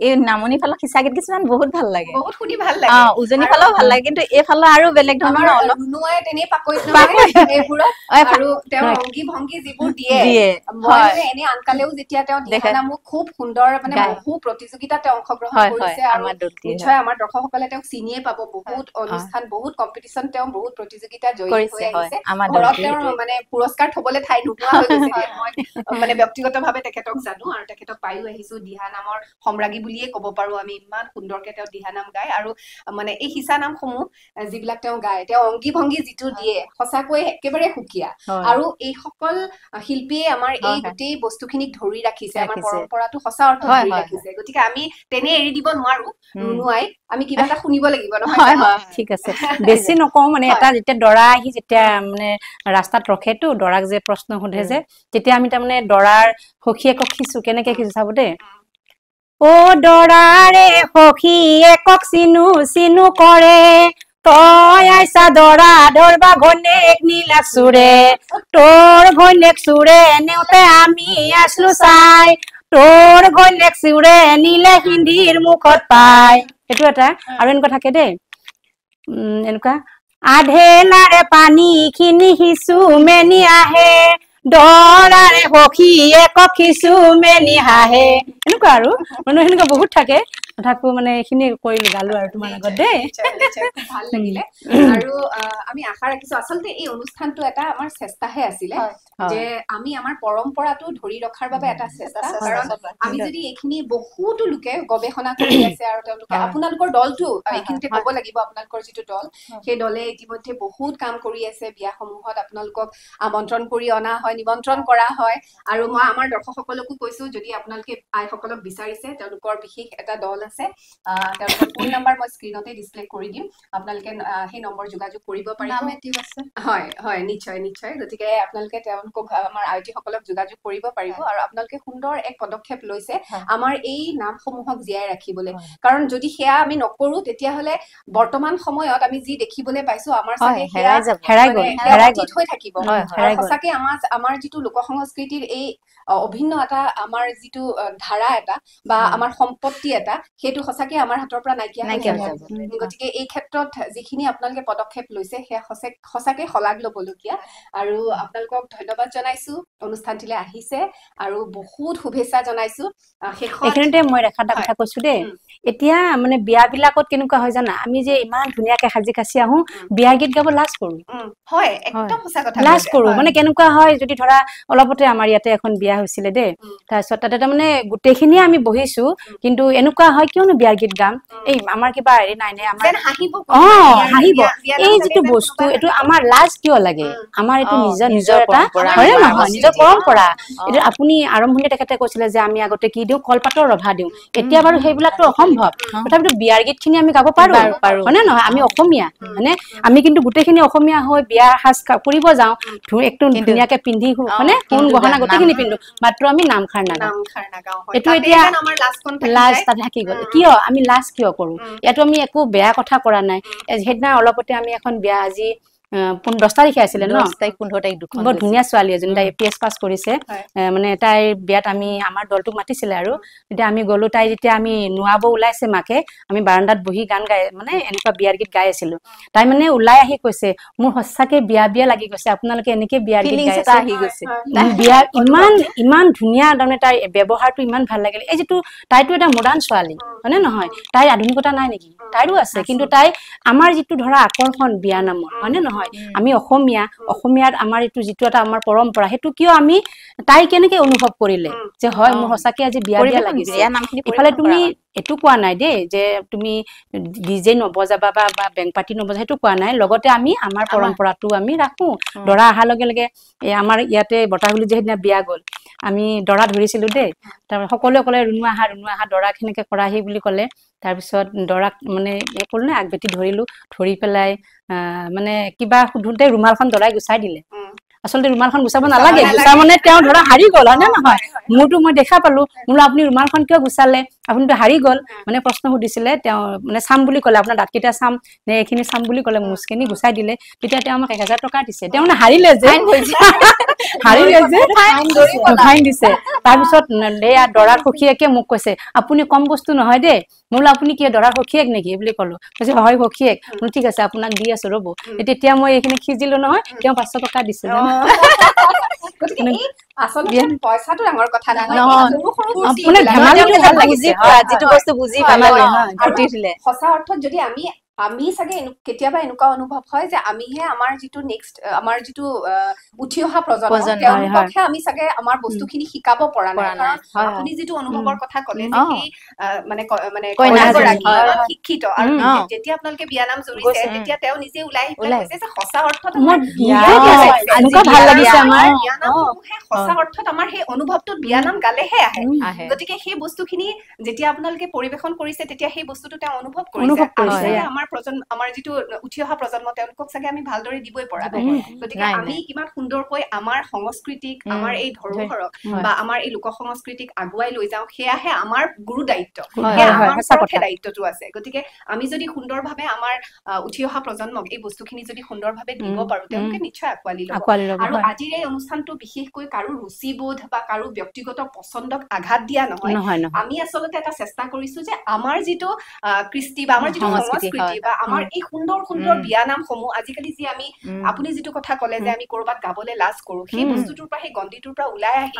[SPEAKER 3] এই নামনি ফালৰ খিচা গীত কিছুমান বহুত ভাল লাগে
[SPEAKER 2] বহুত শুনি ভাল লাগে
[SPEAKER 3] উজনি ফালেও ভাল লাগে কিন্তু এইফালে আৰু বেলেগ ধৰণৰ অলপ
[SPEAKER 2] নুনুৱাই তেনেই পাকৈত এইবোৰত আৰু তেওঁৰ অংগী ভংগী যিবোৰ দিয়ে মই মানে এনে আনকালেও যেতিয়া তেওঁ দিহানামক খুব সুন্দৰ মানে বহু প্ৰতিযোগিতাত তেওঁ অংশগ্ৰহণ কৰিছে আৰু নিশ্চয় আমাৰ দৰ্শকসকলে তেওঁক চিনিয়ে পাব বহুত অনুষ্ঠান বহুত কম্পিটিশ্যন তেওঁ বহুত প্ৰতিযোগিতা জয়ী হৈ আহিছে ঘৰত তেওঁৰ মানে পুৰস্কাৰ থবলৈ ঠাই নোপোৱা হৈ গৈছে মই মানে ব্যক্তিগতভাৱে তেখেতক জানো আৰু তেখেতক পাইও আহিছো দিহানামৰ সম্ৰাজ্ঞী বুলিয়ে ক'ব পাৰো আমি ইমান সুন্দৰকে তেওঁ দিহানাম গায় আৰু মানে এই হিচা নামসমূহ যিবিলাক তেওঁ গায় তেওঁ অংগী ভংগী যিটো দিয়ে সঁচাকৈ একেবাৰে সুকীয়া আৰু এই সকল শিল্পীয়ে আমাৰ এই গোটেই বস্তুখিনিক ধৰি ৰাখিছে আমাৰ পৰম্পৰাটো সঁচা অৰ্থত ধৰি ৰাখিছে গতিকে আমি তেনে এৰি দিব নোৱাৰো নুনুৱাই আমি কিবা এটা শুনিব লাগিব নহয়
[SPEAKER 1] ঠিক আছে বেছি নকওঁ মানে এটা যেতিয়া দৰা আহি যেতিয়া মানে ৰাস্তাত ৰখেতো দৰাক যে প্ৰশ্ন সোধে যে তেতিয়া আমি তাৰমানে দৰাৰ সখীয়েকক খিছো কেনেকে খিছো চাব দেই ও দৰাৰে সখীয়েকক চিনু চিনু কৰে তই আইছা দৰা ধৰবা ঘৈণীয়েক নীলাক চুৰে তোৰ ঘৈণীয়েক চুৰে নেওতে আমি আছলো চাই তোৰ ঘৈণীয়েক চুৰে নীলে হিন্দিৰ মুখত পাই এইটো এটা আৰু এনেকুৱা থাকে দেই এনেকুৱা আধেলাৰে পানী খিনি সিচু মেনি আহে দৰাৰে সখীয়েকক খিচু মেনি হাহে এনেকুৱা আৰু মানে সেনেকুৱা বহুত থাকে তথাপিও মানে এইখিনি কৰিলো গালো আৰু তোমাৰ আগত দেই
[SPEAKER 2] ভাল লাগিলে আৰু আমি আশা ৰাখিছো আচলতে এই অনুষ্ঠানটো এটা আমাৰ চেষ্টাহে আছিলে যে আমি আমাৰ পৰম্পৰাটো ধৰি ৰখাৰ বাবে এটা চেষ্টা কাৰণ আমি যদি এইখিনি বহুতো লোকে গৱেষণা কৰি আছে আৰু তেওঁলোকে আপোনালোকৰ দলটো এইখিনিতে ক'ব লাগিব আপোনালোকৰ যিটো দল সেই দলে ইতিমধ্যে বহুত কাম কৰি আছে বিয়াসমূহত আপোনালোকক আমন্ত্ৰণ কৰি অনা হয় নিমন্ত্ৰণ কৰা হয় আৰু মই আমাৰ দৰ্শকসকলকো কৈছো যদি আপোনালোকে আইসকলক বিচাৰিছে তেওঁলোকৰ বিশেষ এটা দল আছে তেওঁলোকৰ ফোন নম্বৰ মই স্ক্ৰীনতে ডিসপ্লে কৰি দিম আপোনালোকে সেই নম্বৰ যোগাযোগ কৰিব পাৰিব হয় হয় নিশ্চয় নিশ্চয় গতিকে আপোনালোকে তেওঁলোকক আমাৰ আইটিসকলক যোগাযোগ কৰিব পাৰিব আৰু আপোনালোকে সুন্দৰ এক পদক্ষেপ লৈছে আমাৰ এই নামসমূহক জীয়াই ৰাখিবলৈ কাৰণ যদি সেয়া আমি নকৰো তেতিয়া হলে বৰ্তমান সময়ত আমি যি দেখিবলৈ পাইছো আমাৰ সাথে হেৰাই গ'ল হৈ থাকিব সঁচাকে আমাৰ যিটো লোক সংস্কৃতিৰ এই অভিন্ন এটা আমাৰ যিটো ধাৰা এটা বা আমাৰ সম্পত্তি এটা সেইটো সঁচাকে আমাৰ হাতৰ পৰা নাইকিয়া হৈ যাব গতিকে এই ক্ষেত্ৰত যিখিনি আপোনালোকে পদক্ষেপ লৈছে সেয়া সঁচাকে শলাগ ল'বলগীয়া আৰু আপোনালোকক ধন্যবাদ জনাইছো অনুষ্ঠানটিলে আহিছে আৰু বহুত শুভেচ্ছা জনাইছো
[SPEAKER 1] এইখিনিতে মই ৰেখা এটা কথা কৈছো দেই এতিয়া মানে বিয়া বিলাকত কেনেকুৱা হয় জানা আমি যে ইমান ধুনীয়াকে সাজি কাচি আহো বিয়া গীত গাব লাজ কৰো
[SPEAKER 2] হয় একদম সঁচা কথা
[SPEAKER 1] লাজ কৰো মানে কেনেকুৱা হয় যদি ধৰা অলপতে আমাৰ ইয়াতে এখন বিয়া হৈছিলে দেই তাৰপিছত তাতে তাৰমানে গোটেইখিনিয়ে আমি বহিছো কিন্তু এনেকুৱা হয় কিয়নো বিয়াৰ গীত গাম এই আমাৰ কিবা হেৰি নাই নে আমাৰ হাঁহিব এই যিটো বস্তু এইটো আমাৰ লাজ কিয় লাগে আমাৰ এইটো নিজৰ এটা হয় নহয় নিজৰ পৰম্পৰা এইটো আপুনি আৰম্ভণি তেখেতে কৈছিলে যে আমি আগতে কি দিওঁ কলপাতৰ ৰভা দিওঁ এতিয়া বাৰু সেইবিলাকতো অসম্ভৱ তথাপিতো বিয়াৰ গীত খিনি আমি গাব পাৰো হয়নে নহয় আমি অসমীয়া মানে আমি কিন্তু গোটেইখিনি অসমীয়া হৈ বিয়াৰ সাজ কৰিব যাওঁ একদম ধুনীয়াকে পিন্ধি মানে কোন গহনা গোটেইখিনি পিন্ধো মাত্ৰ আমি নামখাৰ নাগাওঁ এইটো এতিয়া লাজ তাত থাকি গ'ল কিয় আমি লাজ কিয় কৰো ইয়াতো আমি একো বেয়া কথা কৰা নাই সেইদিনা অলপতে আমি এখন বিয়া আজি 10 তাৰিখে আছিলে ন 10 তাৰিখ 15 তাৰিখ দুখন বৰ ধুনীয়া ছোৱালী এজনী তাই এপিএছ পাছ কৰিছে মানে তাইৰ বিয়াত আমি আমাৰ দলটোক মাতিছিলে আৰু তেতিয়া আমি গলো তাই যেতিয়া আমি নুৱাব ওলাইছে মাকে আমি বাৰান্দাত বহি গান গাই মানে এনেকুৱা বিয়াৰ গীত গাই আছিলো তাই মানে ওলাই আহি কৈছে মোৰ সঁচাকে বিয়া লাগি গৈছে আপোনালোকে এনেকে বিয়াৰ গীত গাই আছে আহি গৈছে বিয়া ইমান ধুনীয়া তাৰমানে তাইৰ ব্যৱহাৰটো ইমান ভাল লাগিলে এই যেটো তাইতো এটা মডাৰ্ণ ছোৱালী হয়নে নহয় তাইৰ আধুনিকতা নাই নেকি তাইৰো আছে কিন্তু তাই আমাৰ যিটো ধৰা আকৰ্ষণ বিয়া নামৰ হয়নে নহয় আমি অসমীয়াত আমাৰ এইটো যিটো এটা আমাৰ পৰম্পৰা হেতু কিয় আমি তাই কেনেকে অনুভৱ কৰিলে যে হয় মোৰ সঁচাকে আজি বিয়া লাগিছে ইফালে তুমি এটু কোৱা নাই দেই যে তুমি ডিজে নবজাবা বা বেং পাৰ্টি নবজা হেতু কোৱা নাই লগতে আমি আমাৰ পৰম্পৰাটো আমি ৰাখো দৰা আহাৰ লগে লগে আমাৰ ইয়াতে বটাগুলি যেদিনা বিয়া গ'ল আমি দৰা ধৰিছিলো দেই তাৰ সকলোৱে ক'লে ৰুণু আহা দৰা কেনেকে কৰাহি বুলি ক'লে তাৰপিছত দৰাক মানে ক'ল নে আগবেটি ধৰি পেলাই মানে কিবা সুধোতে ৰুমালখন দৰাই গুচাই দিলে আচলতে ৰুমালখন গুচাব নালাগে গুচা মানে তেওঁ ধৰা হাৰি গ'ল হয় নে নহয় মোৰতো মই দেখা পালো মোলো আপুনি ৰুমালখন কিয় গুচালে আপুনিতো হাৰি গ'ল মানে প্ৰশ্ন সুধিছিলে তেওঁ মানে চাম বুলি ক'লে আপোনাৰ দাঁতকেইটা চাম নে এইখিনি চাম বুলি ক'লে মুছখিনি গুচাই দিলে তেতিয়া তেওঁ আমাক 1000 টকা দিছে তেওঁ মানে হাৰিলে যে ফাইন দিছে তাৰপিছত এয়া দৰা সখীয়েকে মোক কৈছে আপুনি কম বস্তু নহয় দেই বোলো আপুনি কি দৰাৰ সখীয়েক নেকি বুলি ক'লো কৈছে হয় সখীয়েক বোলো ঠিক আছে আপোনাক দি আছো ৰ'ব তেতিয়া মই এইখিনি সিজিলো নহয় তেওঁ 500 টকা দিছে
[SPEAKER 2] গতিকে এই আচলতে পইচাটো ডাঙৰ কথা নহয়
[SPEAKER 1] আপোনাৰ ধেমালিটো ভাল লাগিছে
[SPEAKER 3] যিটো বস্তু বুজি পালে
[SPEAKER 2] সঁচা অৰ্থত যদি আমি চাগে কেতিয়াবা এনেকুৱা অনুভৱ হয় যে আমিহে আমাৰ যিটো নেক্সট আমাৰ যিটো উঠি অহা প্ৰজন্ম তেওঁলোককহে আমি চাগে আমাৰ বস্তুখিনি শিকাব পৰা নাই আপুনি যিটো অনুভৱৰ কথা ক'লে যে সেই মানে কইনাগৰাকী শিক্ষিত আৰু যেতিয়া আপোনালোকে বিয়ানাম জুৰিছে তেতিয়া তেওঁ নিজে ওলাই কৈছে যে সঁচা অৰ্থত
[SPEAKER 1] এনেকুৱা ভাল লাগিছে আমাৰ
[SPEAKER 2] বিয়ানামসমূহে সঁচা অৰ্থত আমাৰ সেই অনুভৱটোত বিয়ানাম গালেহে আহে গতিকে সেই বস্তুখিনি যেতিয়া আপোনালোকে পৰিৱেশন কৰিছে তেতিয়া সেই বস্তুটো তেওঁ অনুভৱ কৰিছে আমাৰ যিটো উঠি অহা প্ৰজন্ম তেওঁলোকক চাগে আমি ভালদৰে দিবই পৰা নাই গতিকে আমি কিমান সুন্দৰকৈ আমাৰ সংস্কৃতিক আমাৰ এই ধৰোহৰক বা আমাৰ এই লোক সংস্কৃতিক আগুৱাই লৈ যাওঁ সেয়াহে আমাৰ গুৰু দায়িত্ব সেয়া দায়িত্বটো আছে গতিকে আমি যদি সুন্দৰভাৱে আমাৰ উঠি অহা প্ৰজন্মক এই বস্তুখিনি যদি সুন্দৰভাৱে দিব পাৰো তেওঁলোকে নিশ্চয় আঁকোৱালি ল'ব আৰু আজিৰ এই অনুষ্ঠানটো বিশেষকৈ কাৰো ৰুচিবোধ বা কাৰো ব্যক্তিগত পছন্দক আঘাত দিয়া নহয় আমি আচলতে এটা চেষ্টা কৰিছো যে আমাৰ যিটো কৃষ্টি বা আমাৰ যিটো সংস্কৃতি বা আমাৰ এই সুন্দৰ সুন্দৰ বিয়ানামসমূহ আজিকালি যি আমি আপুনি যিটো কথা ক'লে যে আমি কৰবাত গাবলৈ লাজ কৰো সেই বস্তুটোৰ পৰা সেই গণ্ডিটোৰ পৰা ওলাই আহি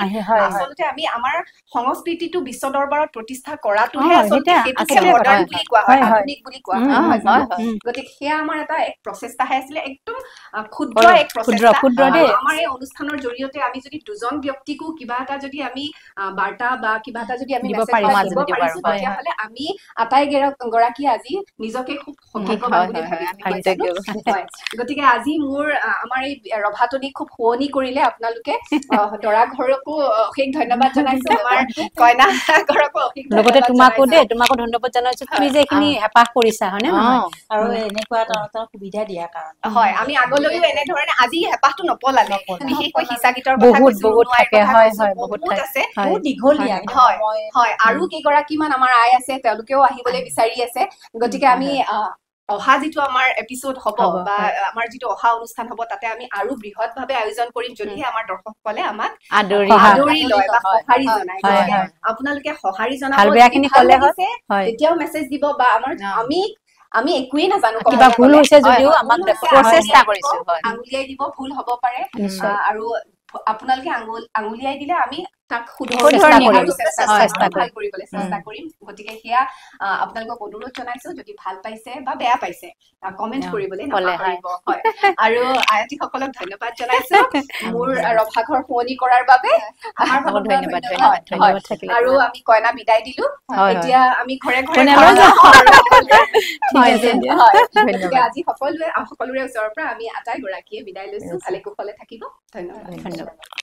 [SPEAKER 2] আচলতে আমি আমাৰ সংস্কৃতিটো বিশ্ব দৰবাৰত প্ৰতিষ্ঠা কৰাটোহে আচলতে সেইটোকে মডাৰ্ণ বুলি কোৱা হয় আধুনিক বুলি কোৱা হয় গতিকে সেয়া আমাৰ এটা এক প্ৰচেষ্টাহে আছিলে একদম ক্ষুদ্ৰ এক প্ৰচেষ্টা আমাৰ এই অনুষ্ঠানৰ জৰিয়তে আমি যদি দুজন ব্যক্তিকো কিবা এটা যদি আমি বাৰ্তা বা কিবা এটা যদি আমি মেছেজ দিব পাৰিছো তেতিয়াহ'লে আমি আটাইগৰাকী আজি নিজকে খুব সৌভাগ্যৱান বুলি গতিকে আজি মোৰ আমাৰ এই ৰভাতনিক খুব শুৱনি কৰিলে আপোনালোকে দৰা ঘৰকো অশেষ ধন্যবাদ জনাইছো আমাৰ কইনা ঘৰকো
[SPEAKER 1] লগতে তোমাকো ধন্যবাদ জনাইছো তুমি যে এইখিনি হেঁপাহ কৰিছা হয়নে
[SPEAKER 5] আৰু এনেকুৱা এটা সুবিধা দিয়াৰ কাৰণে
[SPEAKER 2] হয় আমি আগলৈও এনেধৰণে আজি হেঁপাহটো নপলালে বিশেষকৈ হিচা গীতৰ
[SPEAKER 1] বহুত থাকে হয় বহুত
[SPEAKER 2] আছে
[SPEAKER 5] বহুত দীঘলীয়া
[SPEAKER 2] হয় আৰু কেইগৰাকীমান আমাৰ আই আছে তেওঁলোকেও আহিবলৈ বিচাৰি আছে গতিকে আমি অহা যিটো আমাৰ এপিসোড হ'ব বা আমাৰ যিটো অহা অনুষ্ঠান হ'ব তাতে আমি আৰু বৃহৎ ভাৱে আয়োজন কৰিম যদিহে আমাৰ দৰ্শকসকলে আমাক আদৰি লয় বা সঁহাৰি জনায় আপোনালোকে সঁহাৰি জনাব তেতিয়াও মেছেজ দিব বা আমাৰ আমি একোৱেই নাজানো
[SPEAKER 1] কিবা ভুল হৈছে যদিও আমাক
[SPEAKER 3] প্ৰচেষ্টা কৰিছো
[SPEAKER 2] আঙুলিয়াই দিব ভুল হ'ব পাৰে আৰু আপোনালোকে আঙুলিয়াই দিলে আমি তাক চেষ্টা কৰিম গতিকে সেয়া আপোনালোকক অনুৰোধ জনাইছো যদি ভাল পাইছে বা বেয়া পাইছে কমেন্ট কৰিবলৈ নাপাহৰিব হয় আৰু আয়তী সকলক ধন্যবাদ জনাইছো মোৰ ৰভাঘৰ শুৱনি কৰাৰ বাবে
[SPEAKER 3] ধন্যবাদ
[SPEAKER 2] আৰু আমি কইনা বিদায় দিলো এতিয়া আমি ঘৰে ঘৰে আজি সকলোৰে ওচৰৰ পৰা আমি আটাইগৰাকীয়ে বিদায় লৈছো ভালে কুশলে থাকিব ধন্যবাদ